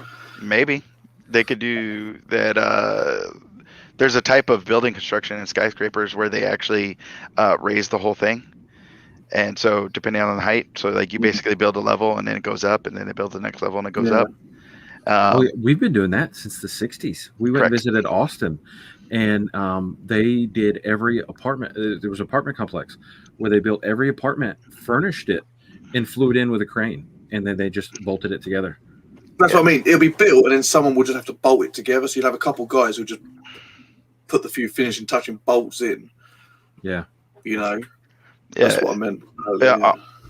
Maybe they could do that. There's a type of building construction in skyscrapers where they actually raise the whole thing, and so depending on the height, so like you basically build a level and then it goes up, and then they build the next level and it goes up. We've been doing that since the 60s. We went and visited Austin, and they did every apartment. There was an apartment complex where they built every apartment, furnished it, and flew it in with a crane, and then they just bolted it together. That's what I mean. It'll be built, and then someone will just have to bolt it together. So you'll have a couple guys who just put the few finishing touching bolts in. Yeah. That's what I meant.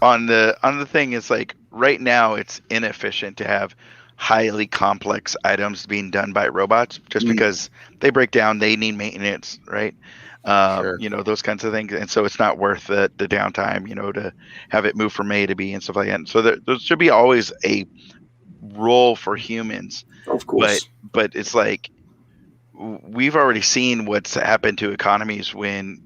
On the thing is, like, right now it's inefficient to have highly complex items being done by robots just because they break down, they need maintenance, right? Sure. Those kinds of things, and so it's not worth the downtime, to have it move from A to B and stuff like that. And so there should be always a role for humans, of course, but it's like we've already seen what's happened to economies when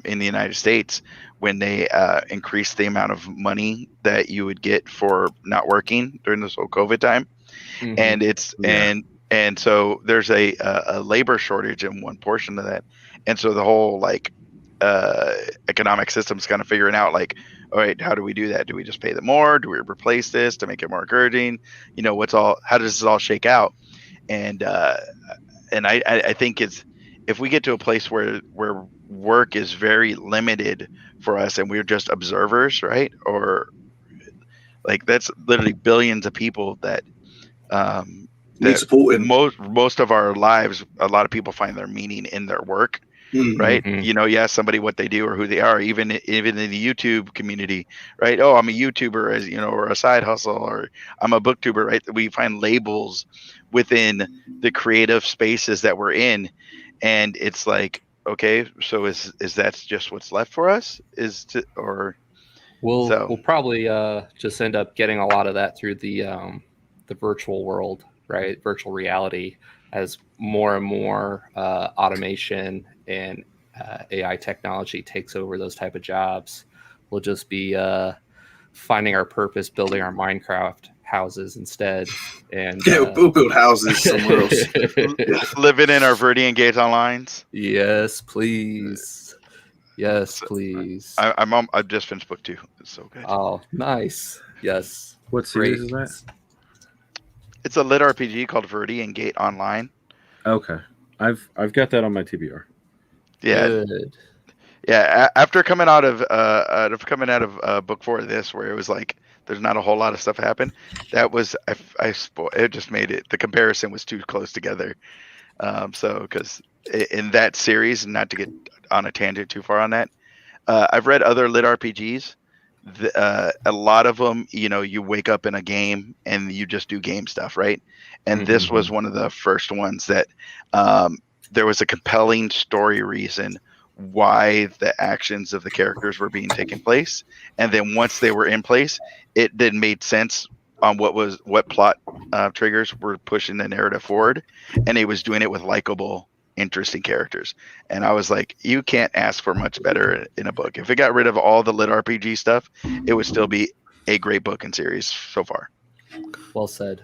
in the United States when they increased the amount of money that you would get for not working during this whole COVID time. And it's and so there's a labor shortage in one portion of that, and so the whole economic system's kind of figuring out, like, all right, how do we do that? Do we just pay them more? Do we replace this to make it more encouraging? How does this all shake out? And I think if we get to a place where work is very limited for us and we're just observers, right? Or like that's literally billions of people that need supporting. Most of our lives, a lot of people find their meaning in their work. Right. You ask somebody what they do or who they are, even in the YouTube community, right? Oh, I'm a YouTuber, or a side hustle, or I'm a booktuber, right? We find labels within the creative spaces that we're in. And it's like, okay, so is that just what's left for us? We'll probably just end up getting a lot of that through the virtual world, right? Virtual reality, as more and more automation and AI technology takes over those type of jobs. We'll just be finding our purpose, building our Minecraft houses instead. And we'll build houses somewhere else. Living in our Verdi and Gate Onlines. Yes, please. Yes, please. I just finished book 2. It's so good. Oh, nice. Yes. What series is that? It's a lit RPG called Verdi and Gate Online. Okay, I've got that on my TBR. Yeah. Good. Yeah. After coming out of book 4 of this, where it was like there's not a whole lot of stuff happen, that was it just made it. The comparison was too close together. So because in that series, not to get on a tangent too far on that, I've read other lit RPGs. A lot of them, you wake up in a game and you just do game stuff, right? And this was one of the first ones that there was a compelling story reason why the actions of the characters were being taken place, and then once they were in place, it then made sense on what plot triggers were pushing the narrative forward, and he was doing it with likable, interesting characters. And I was like, you can't ask for much better in a book. If it got rid of all the lit RPG stuff, it would still be a great book and series so far. Well said.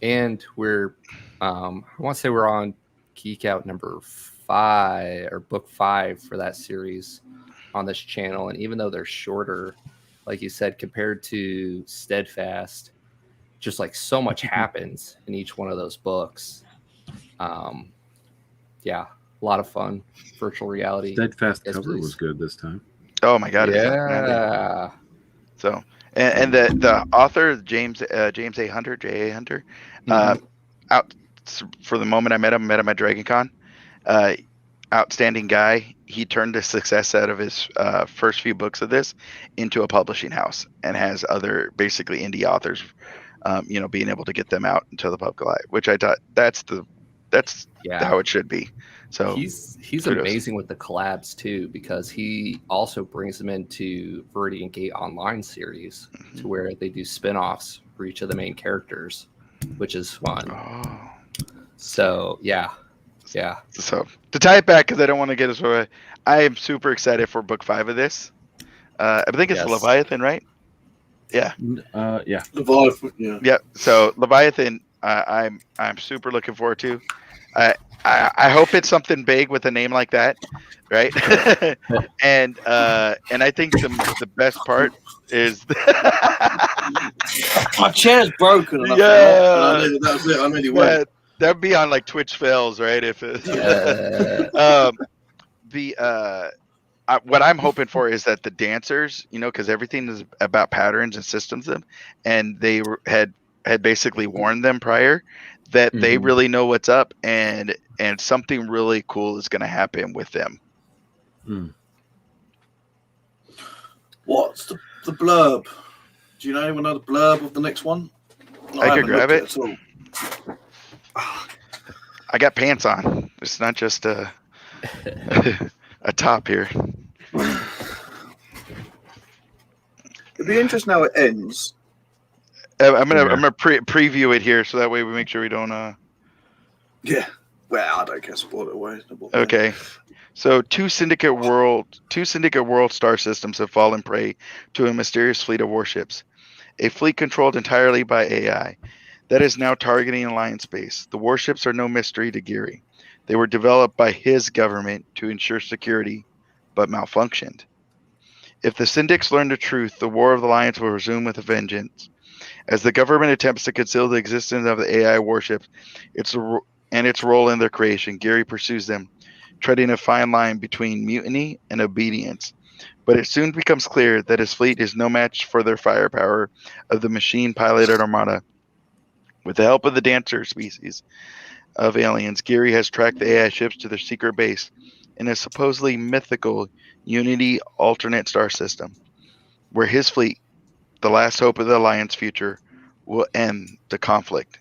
And we're I want to say we're on Geek Out number 5 or book 5 for that series on this channel. And even though they're shorter, like you said, compared to Steadfast, just like so much happens in each one of those books. Yeah, a lot of fun. Virtual reality. Steadfast cover was good this time. Oh my god! Yeah. So and the author James A. Hunter, J.A. Hunter, out for the moment I met him at Dragon Con. outstanding guy. He turned the success out of his first few books of this into a publishing house and has other basically indie authors, being able to get them out into the public light, which I thought that's how it should be. So he's kudos. amazing with the collabs too, because he also brings them into Viridian Gate Online series to where they do spin-offs for each of the main characters, which is fun. Oh. So yeah. So to tie it back, because I don't want to get us away, I am super excited for book 5 of this. I think it's Leviathan, right? Yeah. Yeah. Leviathan. Yeah. Yeah. So Leviathan, I'm super looking forward to. I hope it's something big with a name like that, right? and I think the best part is my chair's broken. And yeah, I knew that was it. I really went. That'd be on like Twitch fails, right? If it, what I'm hoping for is that the dancers, because everything is about patterns and systems, and they had basically warned them prior that they really know what's up, and something really cool is going to happen with them. What's the blurb? Do you know anyone know the blurb of the next one? I could grab it. I got pants on. It's not just a top here. It'd be interesting how it ends. I'm gonna preview it here, so that way we make sure we don't. Yeah. Well, I don't care. Spoil it away. Okay. So two Syndicate World star systems have fallen prey to a mysterious fleet of warships. A fleet controlled entirely by AI that is now targeting Alliance base. The warships are no mystery to Geary. They were developed by his government to ensure security, but malfunctioned. If the Syndics learn the truth, the War of the Alliance will resume with a vengeance. As the government attempts to conceal the existence of the AI warships and its role in their creation, Geary pursues them, treading a fine line between mutiny and obedience. But it soon becomes clear that his fleet is no match for their firepower of the machine-piloted armada. With the help of the dancer species of aliens, Geary has tracked the AI ships to their secret base in a supposedly mythical Unity alternate star system, where his fleet, the last hope of the Alliance future, will end the conflict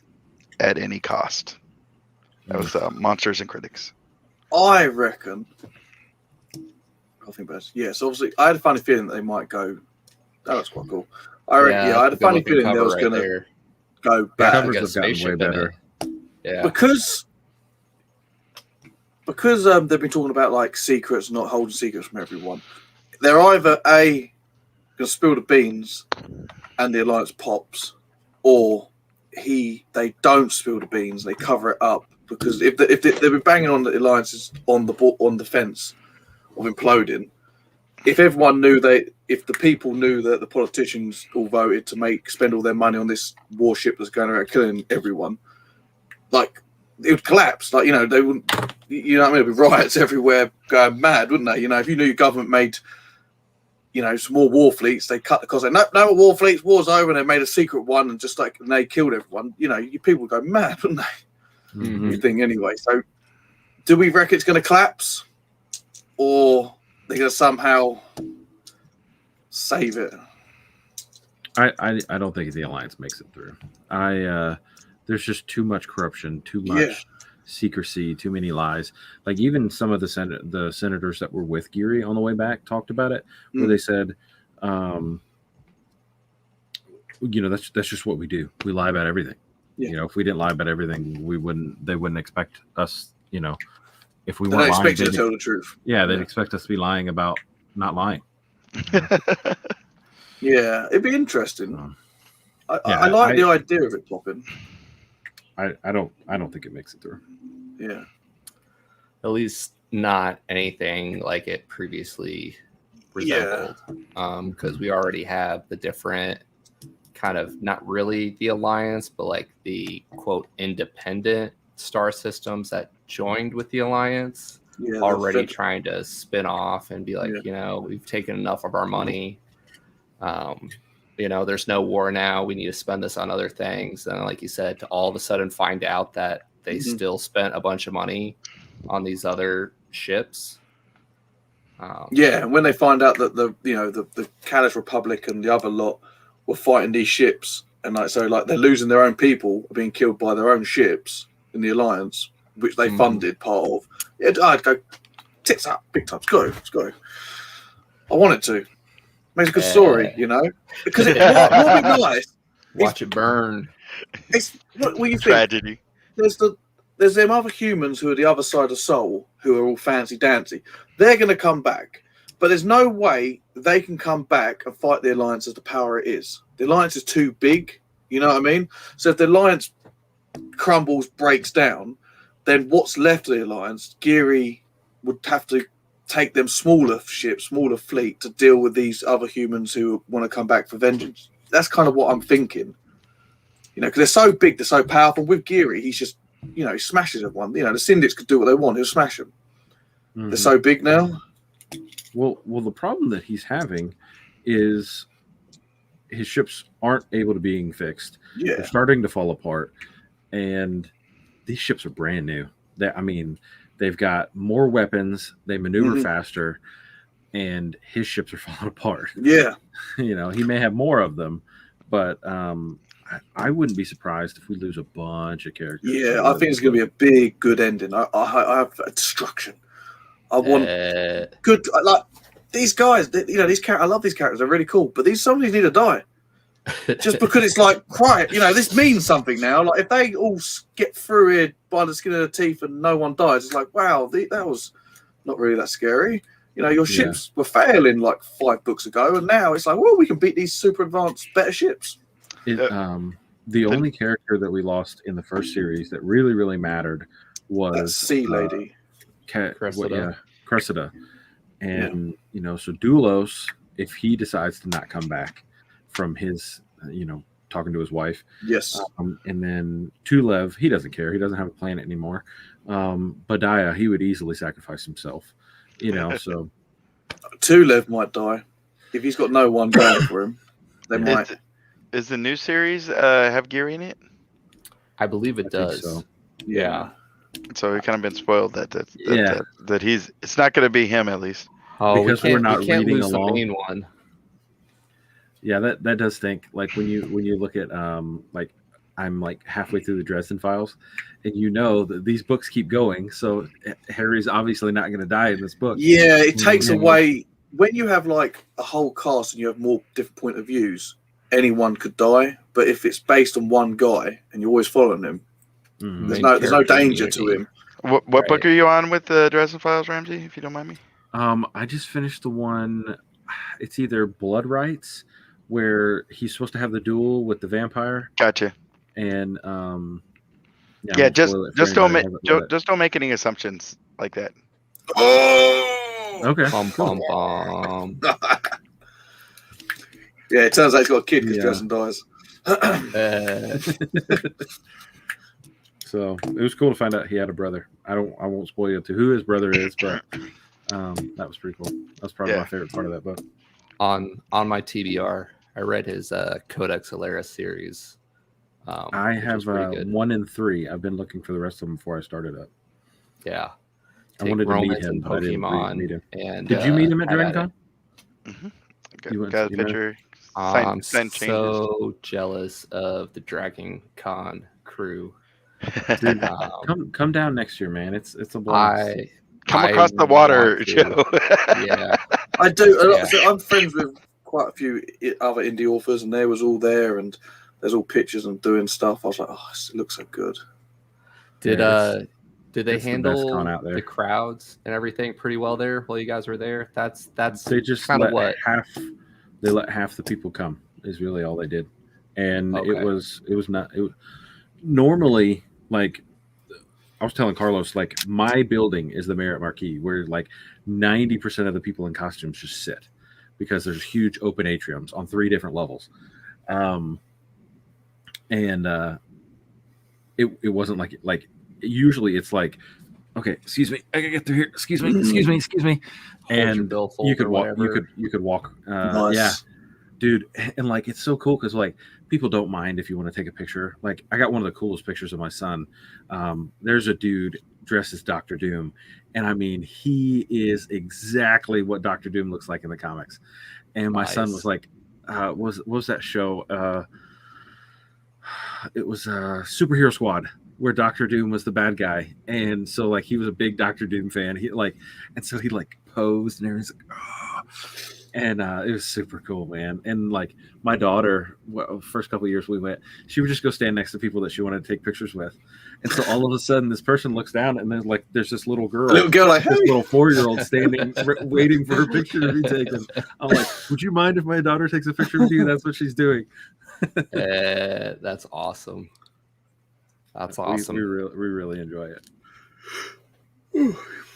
at any cost. That was Monsters and Critics. I reckon. I think best. Yes, obviously, I had a funny feeling that they might go. That was quite cool. I reckon. Yeah, I had a funny feeling they was going to go back. Covers have gotten way better. Yeah, because they've been talking about like secrets, not holding secrets from everyone. They're either going to spill the beans, and the Alliance pops, or they don't spill the beans, they cover it up. Because if they've been banging on the Alliances on the fence of imploding, if the people knew that the politicians all voted to spend all their money on this warship that's going around killing everyone, like it would collapse. Like they wouldn't. You know what I mean? There'd be riots everywhere, going mad, wouldn't they? If you knew your government made, some more war fleets, they cut the cost. No more war fleets. War's over, and they made a secret one, and and they killed everyone. You people would go mad, wouldn't they? You think anyway. So, do we reckon it's going to collapse, or they're going to somehow save it? I don't think the Alliance makes it through. There's just too much corruption, too much secrecy, too many lies. Like even some of the senators that were with Geary on the way back talked about it, where they said, that's just what we do. We lie about everything. Yeah. If we didn't lie about everything, they wouldn't expect us, if we They weren't don't lying, expect you to tell the truth. Yeah, they'd expect us to be lying about not lying. Yeah, it'd be interesting. I like the idea of it popping. I don't think it makes it through. Yeah. At least not anything like it previously resembled. Because we already have the different kind of, not really the Alliance, but like the quote independent star systems that joined with the Alliance, already trying to spin off and be like, we've taken enough of our money. There's no war now. We need to spend this on other things. And like you said, to all of a sudden find out that they still spent a bunch of money on these other ships. Yeah, and when they find out that the Kalish Republic and the other lot were fighting these ships, and they're losing their own people, being killed by their own ships in the Alliance, which they funded part of. Yeah, I'd go tits up, big time. Let's go. I want it to. Makes a good story, because it would be nice. Watch it burn. It's what you think? Tragedy. There's them other humans who are the other side of Sol, who are all fancy dancy. They're going to come back, but there's no way they can come back and fight the Alliance as the power it is. The Alliance is too big, you know what I mean? So if the Alliance crumbles, breaks down, then what's left of the Alliance, Geary would have to take them smaller ships, smaller fleet to deal with these other humans who want to come back for vengeance. That's kind of what I'm thinking. Because they're so big, they're so powerful. With Geary, he's just, he smashes everyone. The Syndics could do what they want. He'll smash them. Mm-hmm. They're so big now. Well, the problem that he's having is his ships aren't able to being fixed. Yeah. They're starting to fall apart. And these ships are brand new. They've got more weapons. They maneuver faster. And his ships are falling apart. Yeah. He may have more of them. But I wouldn't be surprised if we lose a bunch of characters. Yeah, I think it's going to be a big, good ending. I have destruction. I want good. These guys. These characters. I love these characters. They're really cool. But some of these need to die. Just because it's quiet. This means something now. Like if they all get through here by the skin of their teeth and no one dies, it's like wow, that was not really that scary. Your ships were failing 5 books ago, and now it's like, well, we can beat these super advanced, better ships. The only character that we lost in the first series that really, really mattered was that sea lady, Cressida. And so Doulos, if he decides to not come back from his, talking to his wife, yes, and then Tulev, he doesn't care. He doesn't have a planet anymore. Badiah, he would easily sacrifice himself. So Tulev might die if he's got no one going for him. They might. Is the new series have Geary in it? I believe it does. So. Yeah. So we've kind of been spoiled that he's. It's not going to be him at least. Oh, because we're not reading along. The main one. Yeah, that does stink. Like when you look at I'm halfway through the Dresden files, and that these books keep going. So Harry's obviously not going to die in this book. Yeah, it takes away when you have a whole cast and you have more different point of views. Anyone could die, but if it's based on one guy and you're always following him, there's no danger to him. What book are you on with the Dresden Files, Ramsey? If you don't mind me. I just finished the one. It's either Blood Rights, where he's supposed to have the duel with the vampire. Gotcha. And just don't make any assumptions like that. Oh, okay. Bum. Yeah, it turns out he's got a kid because Dresden dies. So it was cool to find out he had a brother. I won't spoil you to who his brother is, but that was pretty cool. That was probably my favorite part of that book. On my TBR, I read his Codex Alera series. I have 1 and 3. I've been looking for the rest of them before I started up. Yeah. I wanted to meet him, but I didn't meet him. And, did you meet him at DragonCon? Mm-hmm. Got a picture. I'm so jealous of the Dragon Con crew. Dude, come down next year, man. It's a blast. Come across the water, Joe. Yeah, I do. So I'm friends with quite a few other indie authors, and they was all there, and there's all pictures and doing stuff. I was like, oh, it looks so good. Did they handle the crowds and everything pretty well there while you guys were there? That's they just kind of what they let half the people come is really all they did, and it was not normally like I was telling Carlos, like my building is the Marriott Marquis where 90% of the people in costumes just sit because there's huge open atriums on 3 different levels, and it wasn't like usually it's like, okay, excuse me, I gotta get through here. Excuse me. And you could walk. You could walk. Nice. Yeah. dude, and like it's so cool because like people don't mind if you want to take a picture. Like I got one of the coolest pictures of my son. There's a dude dressed as Doctor Doom, and I mean he is exactly what Doctor Doom looks like in the comics. And my son was like, what was that show? It was Superhero Squad, where Doctor Doom was the bad guy, and so like he was a big Doctor Doom fan. He like, and so he like posed and everything's like, oh. And it was super cool, man. And like my daughter, first couple of years we went, she would just go stand next to people that she wanted to take pictures with, and so all of a sudden this person looks down and there's this little girl like this little 4-year-old standing waiting for her picture to be taken. I'm like, would you mind if my daughter takes a picture with you? That's what she's doing. That's awesome. That's awesome. We really enjoy it.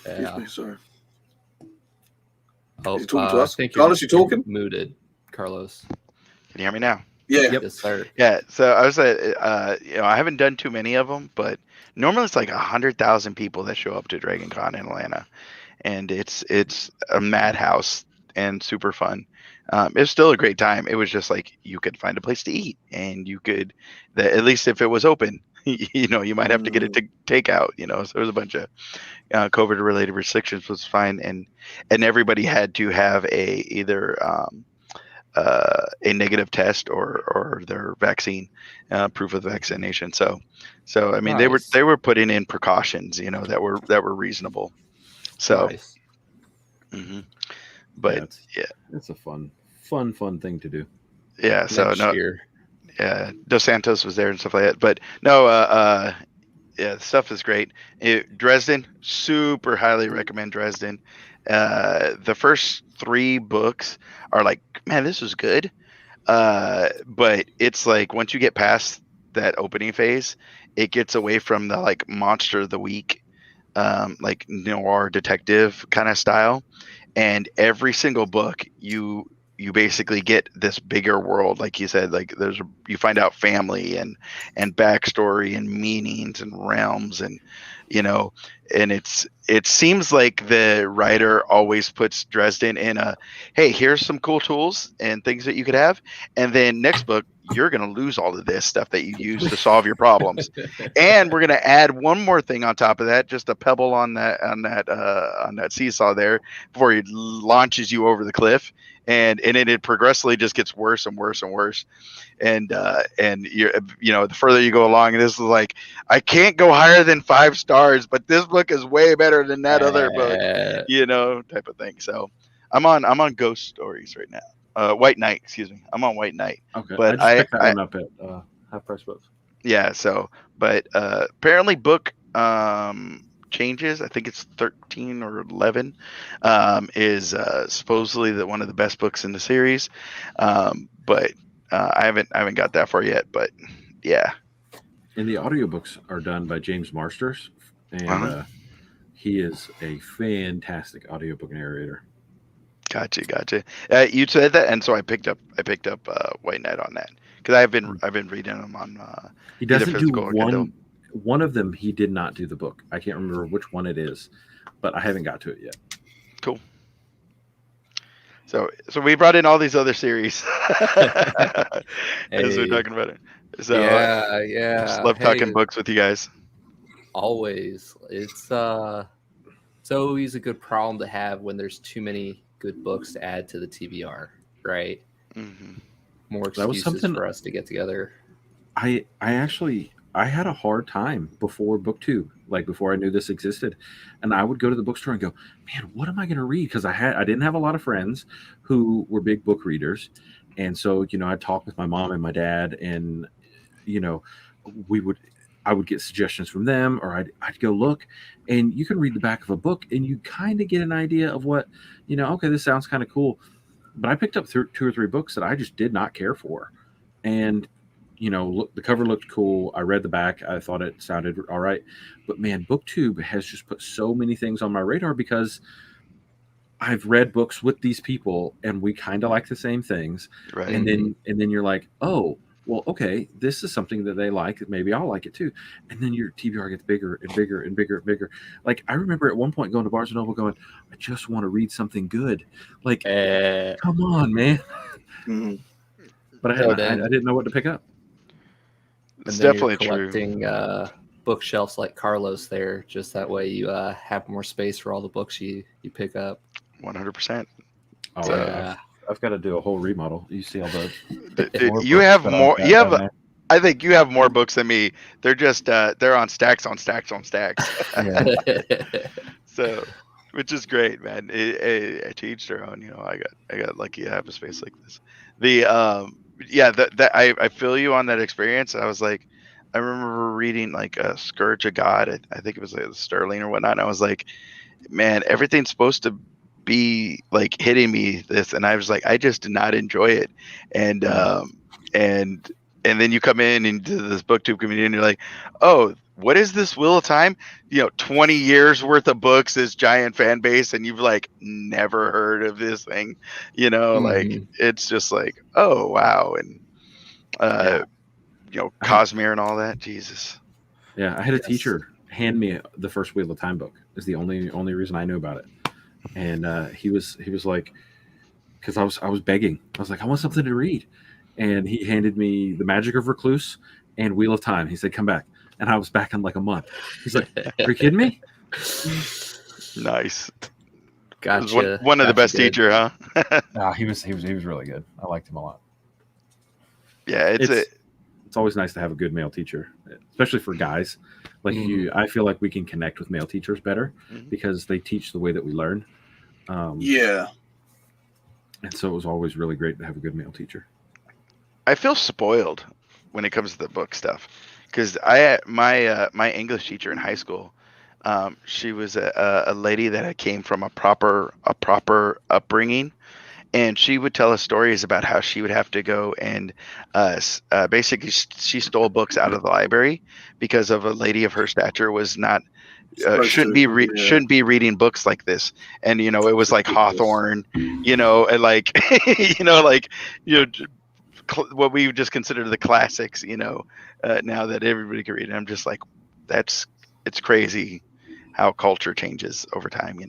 Excuse me, sorry. Oh, you talking to us? I think Carlos, you talking? Muted, Carlos. Can you hear me now? Yeah. Yes, sir. Yeah. So I was I haven't done too many of them, but normally it's like 100,000 people that show up to Dragon Con in Atlanta, and it's a madhouse and super fun. It's still a great time. It was just like you could find a place to eat, and you could, at least if it was open, you might have to get it to take out. So there was a bunch of COVID related restrictions, was fine, and everybody had to have either a negative test or their vaccine proof of vaccination. So I mean Nice. they were putting in precautions, that were reasonable. So. Nice. Mm-hmm. But it's a fun thing to do. Yeah, so Next no, year. yeah, Dos Santos was there and stuff like that. But no, yeah, the stuff is great. Dresden, super highly recommend Dresden. The first 3 books are like, man, this was good. But it's like once you get past that opening phase, it gets away from the like monster of the week, like noir detective kind of style. And every single book, you basically get this bigger world, like you said. Like you find out family and backstory and meanings and realms, and and it seems like the writer always puts Dresden in a, hey, here's some cool tools and things that you could have, and then next book you're going to lose all of this stuff that you use to solve your problems, and we're going to add one more thing on top of that, just a pebble on that seesaw there before he launches you over the cliff, and it progressively just gets worse and worse and worse, and you're the further you go along, and this is like, I can't go higher than 5 stars, but this book is way better than that other book, type of thing. So I'm on Ghost Stories right now. White Knight, excuse me. I'm on White Knight. Okay, but I just picked that one up at Half Price Books. Yeah. So, but apparently book changes. I think it's 13 or 11. Is supposedly one of the best books in the series. But I haven't got that far yet. But yeah. And the audiobooks are done by James Marsters, and he is a fantastic audiobook narrator. Gotcha. You said that, and so I picked up White Knight on that, because I've been reading them on. He doesn't do one of them. He did not do the book. I can't remember which one it is, but I haven't got to it yet. Cool. So we brought in all these other series as we're talking about it. So yeah. Just love talking books with you guys. Always. It's always a good problem to have when there's too many good books to add to the TBR, right? Mm-hmm. More excuses for us to get together. I had a hard time before book 2, like before I knew this existed, and I would go to the bookstore and go, man, what am I going to read? Because I didn't have a lot of friends who were big book readers, and so I'd talk with my mom and my dad, and I would get suggestions from them, or I'd go look, and you can read the back of a book and you kind of get an idea of what, okay, this sounds kind of cool. But I picked up 2 or 3 books that I just did not care for. And, look, the cover looked cool. I read the back. I thought it sounded all right. But man, book 2 has just put so many things on my radar, because I've read books with these people and we kind of like the same things. Right. And then you're like, oh, well, okay, this is something that they like. Maybe I'll like it too. And then your TBR gets bigger and bigger and bigger and bigger. Like, I remember at one point going to Barnes & Noble going, I just want to read something good. Like, come on, man. Mm-hmm. but I didn't know what to pick up. It's And then definitely you're true. collecting bookshelves like Carlos there, just that way you have more space for all the books you pick up. 100%. Oh, Yeah. I've got to do a whole remodel. You see all the Dude, you have more. You have. I think you have more books than me. They're just they're on stacks on stacks on stacks. Yeah. So, which is great, man. To each their own. You know, I got lucky to have a space like this. The yeah, that I feel you on that experience. I was like, I remember reading like Scourge of God. I think it was like Sterling or whatnot. And I was like, man, everything's supposed to be like hitting me this, and I was like, I just did not enjoy it. And and then you come in into this booktube community and you're like, oh, what is this Wheel of Time? 20 years worth of books, this giant fan base, and you've like never heard of this thing, like it's just like, oh wow. And Cosmere and all that. Jesus. Yeah, I had a teacher hand me the first Wheel of Time book. Is the only reason I knew about it. And he was like, because I was begging. I was like, I want something to read. And he handed me The Magic of Recluse and Wheel of Time. He said, come back. And I was back in like a month. He's like, are you kidding me? Nice. Gotcha. One of the best teacher, huh? No, he was really good. I liked him a lot. Yeah, it's always nice to have a good male teacher, especially for guys. Like I feel like we can connect with male teachers better because they teach the way that we learn. Yeah. And so it was always really great to have a good male teacher. I feel spoiled when it comes to the book stuff because my English teacher in high school, she was a lady that came from a proper upbringing, and she would tell us stories about how she would have to go and basically she stole books out of the library because of a lady of her stature was not shouldn't be reading books like this. And it was like Hawthorne, and like what we just consider the classics, now that everybody can read. And I'm just like, it's crazy how culture changes over time,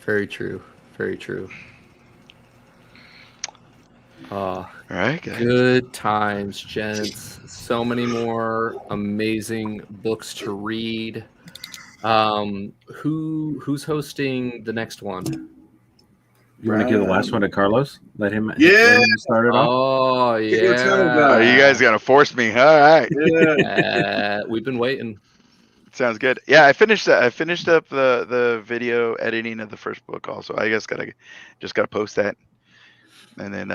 Very true. Very true. All right, guys. Good times, gents. So many more amazing books to read. Who's hosting the next one? You want to give the last one to Carlos? Let him start it off. Oh yeah. Oh, you guys gonna force me? All right. Yeah. We've been waiting. Sounds good. Yeah, I finished up the video editing of the first book. Also, I guess gotta post that, and then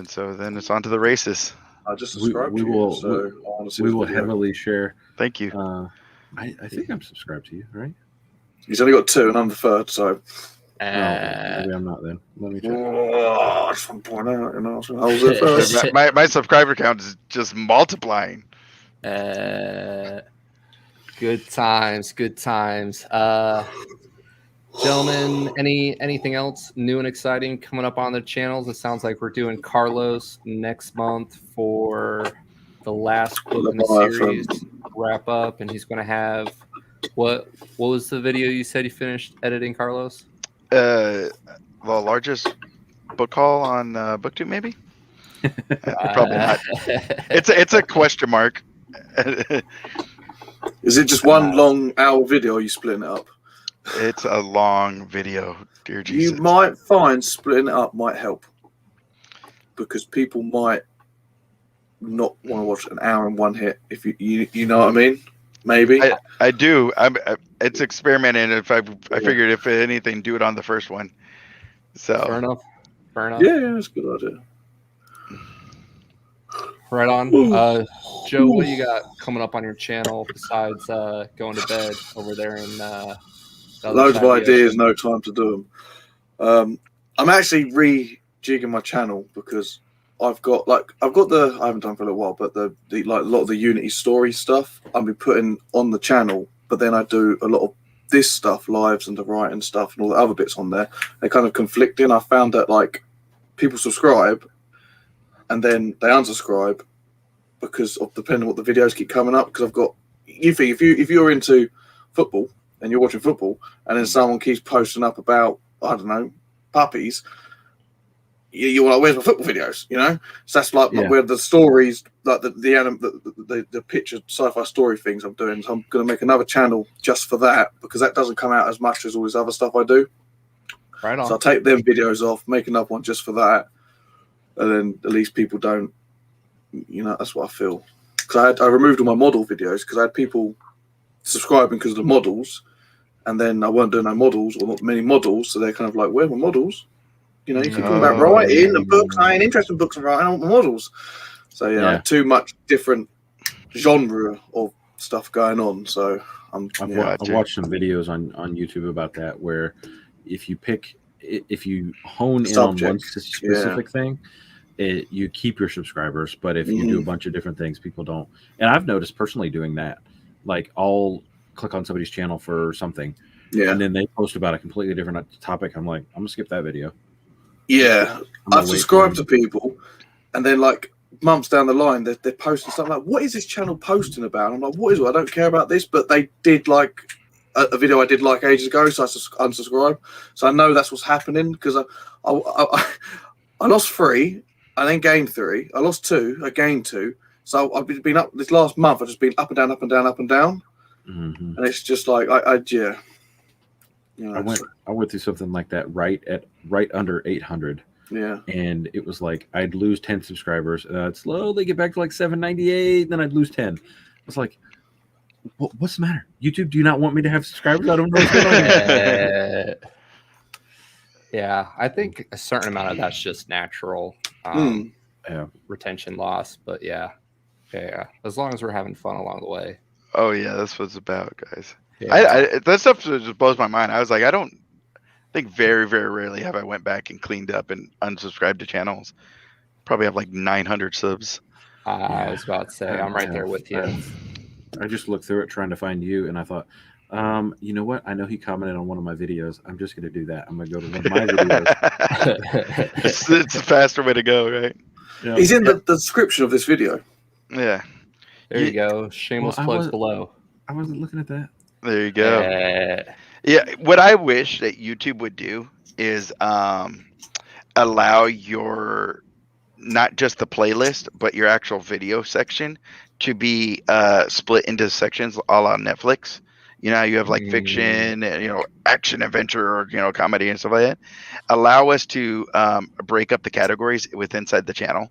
so then it's on to the races. I just subscribed to you, so I want to see we will video. heavily share. Thank you. I think I'm subscribed to you, right? He's only got 2, and I'm the 3rd, so. Maybe I'm not then. Let me check. I just want to point out, I was there first. my subscriber count is just multiplying. Good times. Gentlemen, anything else new and exciting coming up on the channels? It sounds like we're doing Carlos next month for the last book in the series wrap up, and he's going to have what was the video you said you finished editing, Carlos? The largest book haul on BookTube, maybe. Probably not. It's a question mark. Is it just one long hour video, or are you splitting it up? It's a long video, dear Jesus. You might find splitting it up might help, because people might not want to watch an hour in one hit. If you know what I mean? Maybe I do. It's experimenting. If I figured if anything, do it on the first one. So fair enough. Yeah, that's a good idea. Right on. Joe, what do you got coming up on your channel besides going to bed over there in loads of ideas, no time to do them. I'm actually rejigging my channel because I've got I haven't done for a little while, but the like a lot of the Unity story stuff I've been putting on the channel, but then I do a lot of this stuff, lives and the writing stuff and all the other bits on there. They kind of conflicting. I found that like people subscribe and then they unsubscribe because of depending on what the videos keep coming up. Because I've got if you're into football and you're watching football and then someone keeps posting up about, I don't know, puppies, you're like, where's my football videos? You know, so that's like where the stories, like the picture sci-fi story things I'm doing. So I'm going to make another channel just for that, because that doesn't come out as much as all this other stuff I do. Right on. So I'll take them videos off, make another one just for that, and then at least people don't, you know, that's what I feel. Because I removed all my model videos because I had people subscribing because of the models, and then I weren't doing no models, or not many models, so they're kind of like, where are my models? You know, you can talk about writing and books. I ain't interested in books and writing. I want my models. So I had too much different genre of stuff going on. So I've watched some videos on YouTube about that, where if you hone in on one specific thing, you keep your subscribers. But if you do a bunch of different things, people don't. And I've noticed personally doing that. Like, I'll click on somebody's channel for something, and then they post about a completely different topic. I'm like, I'm gonna skip that video. Yeah, I've subscribed to people, and then like months down the line, they're posting something like, "What is this channel posting about?" I'm like, "What is it? I don't care about this." But they did like a video I did like ages ago, so I unsubscribed. So I know that's what's happening, because I lost 3, I then gained 3. I lost 2, I gained 2. So I've been up this last month. I've just been up and down, up and down, up and down, and it's just like You know, I went through something like that right under 800. Yeah. And it was like I'd lose 10 subscribers, and I'd slowly get back to like 798, then I'd lose 10. I was like, what's the matter? YouTube, do you not want me to have subscribers? I don't know what's going on. Yeah, I think a certain amount of that's just natural retention loss. But yeah. As long as we're having fun along the way. Oh yeah, that's what it's about, guys. Yeah. That stuff just blows my mind. I was like, I think very, very rarely have I went back and cleaned up and unsubscribed to channels. Probably have like 900 subs. I was about to say, I'm right there with you. I just looked through it trying to find you, and I thought, you know what? I know he commented on one of my videos. I'm just going to do that. I'm going to go to one of my videos. It's a faster way to go, right? Yeah. He's in the description of this video. Yeah. There you go. Shameless plugs below. I wasn't looking at that. There you go. Yeah. What I wish that YouTube would do is allow your, not just the playlist, but your actual video section to be split into sections a la Netflix. You know, you have like fiction, and, action, adventure, or, comedy and stuff like that. Allow us to break up the categories inside the channel.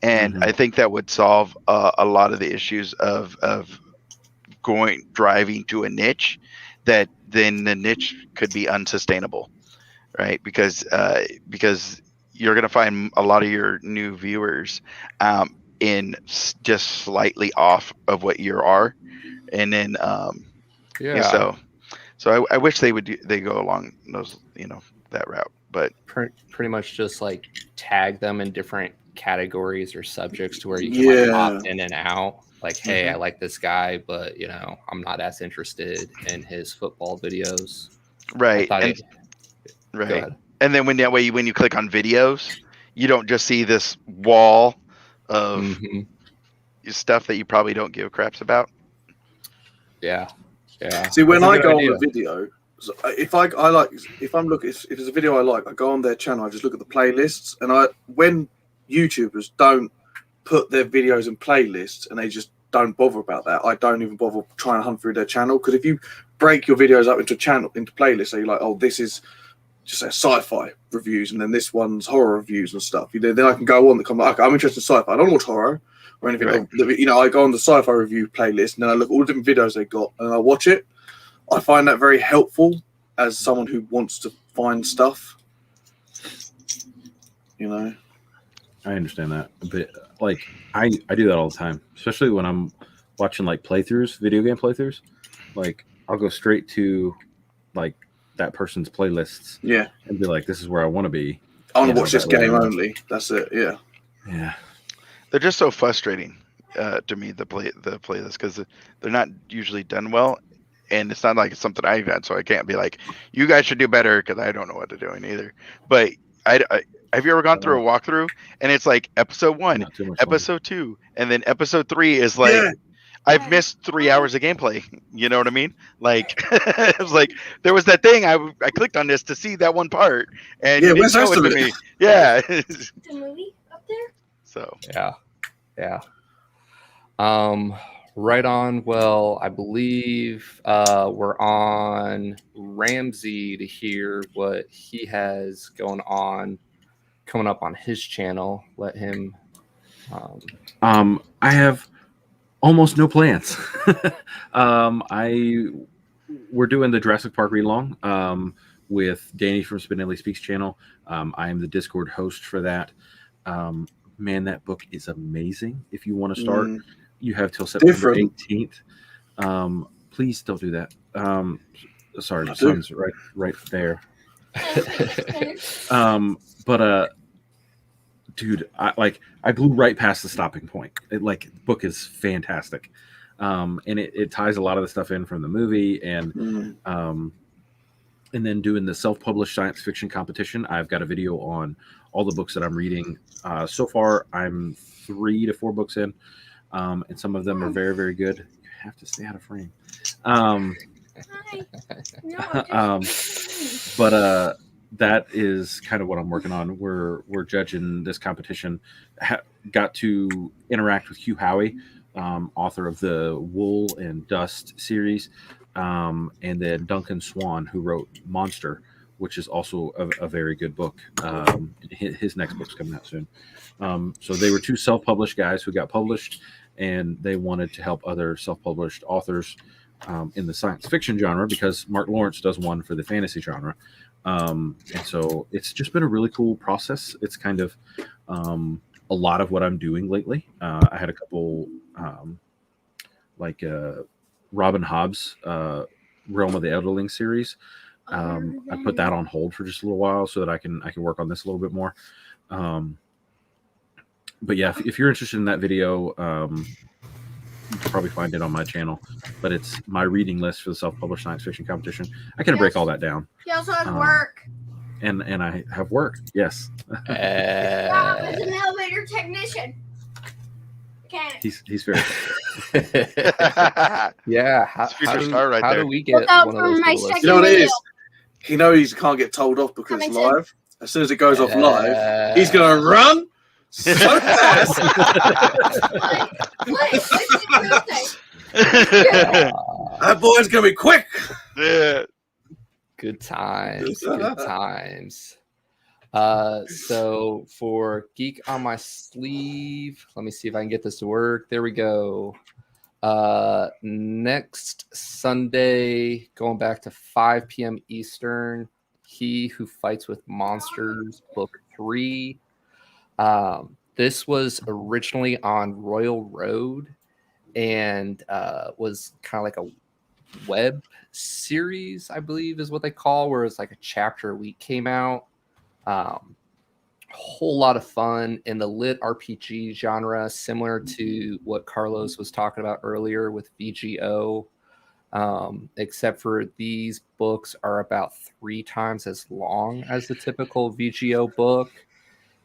And I think that would solve a lot of the issues of driving to a niche, that then the niche could be unsustainable, right? Because you're going to find a lot of your new viewers in just slightly off of what you are, and then so I wish they go along those that route, but pretty much just like tag them in different categories or subjects to where you can like opt in and out. Like, hey, I like this guy, but I'm not as interested in his football videos. Right. Right. And then when you click on videos, you don't just see this wall of stuff that you probably don't give craps about. Yeah. Yeah. See, when I go on the video, if there's a video I like, I go on their channel, I just look at the playlists, and when YouTubers don't put their videos in playlists and they just don't bother about that, I don't even bother trying to hunt through their channel, because if you break your videos up into playlists, so you're like, oh, this is just sci-fi reviews, and then this one's horror reviews and stuff, then I can go on and come like, I'm interested in sci-fi, I don't watch horror or anything. Right. I go on the sci-fi review playlist, and then I look at all the different videos they got, and I watch it. I find that very helpful as someone who wants to find stuff. I understand that, but like I do that all the time, especially when I'm watching like video game playthroughs. Like, I'll go straight to like that person's playlists, and be like, this is where I want to be. I want to watch this game only. That's it. Yeah. They're just so frustrating to me, the playlist, because they're not usually done well, and it's not like it's something I've done, so I can't be like, you guys should do better, because I don't know what they're doing either. But have you ever gone through a walkthrough and it's like episode 1, episode 2, and then episode 3 is like I've missed 3 hours of gameplay. You know what I mean? Like, it was like there was that thing I clicked on this to see that one part, and you didn't where's the show rest it of to it? me. Yeah. The movie up there? So Yeah. Right on. Well, I believe we're on Ramsey to hear what he has going on coming up on his channel. Let him. I have almost no plans. We're doing the Jurassic Park read-along with Danny from Spinelli Speaks channel. I am the Discord host for that. Man, that book is amazing. If you want to start, you have till September 18th. Please don't do that. Sorry, the sun's right there. Dude, I blew right past the stopping point. The book is fantastic. And it ties a lot of the stuff in from the movie, and then doing the self-published science fiction competition. I've got a video on all the books that I'm reading. So far, I'm 3 to 4 books in, and some of them are very, very good. You have to stay out of frame. But that is kind of what I'm working on. We're judging this competition. Got to interact with Hugh Howey, author of the Wool and Dust series, and then Duncan Swan, who wrote Monster, which is also a very good book. His next book's coming out soon. So they were 2 self-published guys who got published, and they wanted to help other self-published authors in the science fiction genre, because Mark Lawrence does one for the fantasy genre. And so it's just been a really cool process. It's kind of a lot of what I'm doing lately. I had a couple Robin Hobb's Realm of the Elderling series. I put that on hold for just a little while so that I can work on this a little bit more. But yeah, if you're interested in that video, you can probably find it on my channel. But it's my reading list for the self-published science fiction competition. I kind of break all that down. He also has work. And I have work. Yes. Rob is an elevator technician. Mechanic. He's very. Yeah. How do we get one of those little You know what it is? He knows he can't get told off because it's live. As soon as it goes off live, he's gonna run so fast. That boy's gonna be quick. Yeah. Good times. Good times. So for Geek on My Sleeve, let me see if I can get this to work. There we go. Next Sunday, going back to 5 p.m. Eastern, He Who Fights with Monsters, Book 3. This was originally on Royal Road and was kind of like a web series, I believe is what they call, where it's like a chapter a week came out. Whole lot of fun in the lit RPG genre, similar to what Carlos was talking about earlier with VGO, except for these books are about 3 times as long as the typical VGO book,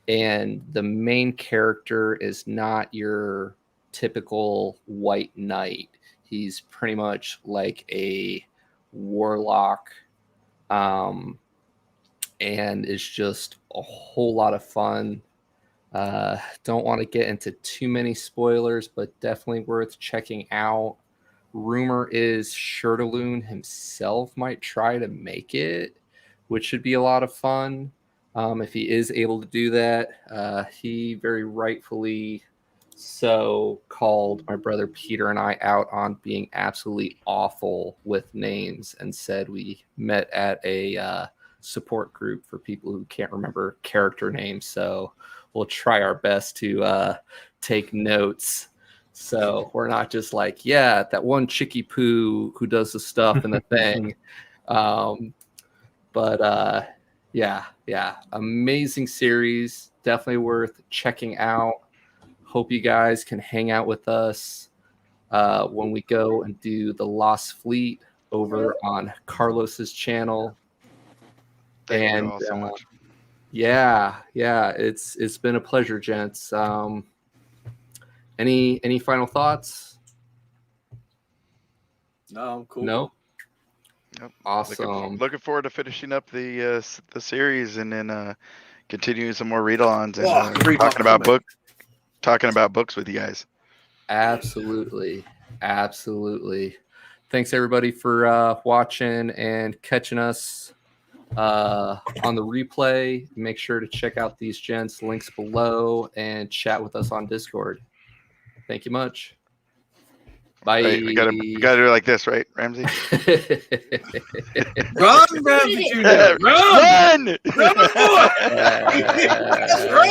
and the main character is not your typical white knight. He's pretty much like a warlock, and is just a whole lot of fun. Don't want to get into too many spoilers, but definitely worth checking out. Rumor is Shirtaloon himself might try to make it, which should be a lot of fun. If he is able to do that. He very rightfully so called my brother Peter and I out on being absolutely awful with names, and said we met at a support group for people who can't remember character names. So we'll try our best to take notes. So we're not just like, yeah, that one Chicky Poo who does the stuff and the thing. Yeah, amazing series. Definitely worth checking out. Hope you guys can hang out with us when we go and do the Lost Fleet over on Carlos's channel. Thank you all so much. Yeah, it's been a pleasure, gents. Any final thoughts? No, I'm cool. No. Yep. Awesome. Looking forward to finishing up the series and then continuing some more read-alongs and Read my talking about books with you guys. Absolutely. Thanks everybody for watching and catching us on the replay. Make sure to check out these gents' links below and chat with us on Discord. Thank you much. Bye. Right, we gotta do it like this, right, Ramsey? Run, Ramsey Jr. Run! Run! Run, boy! Run!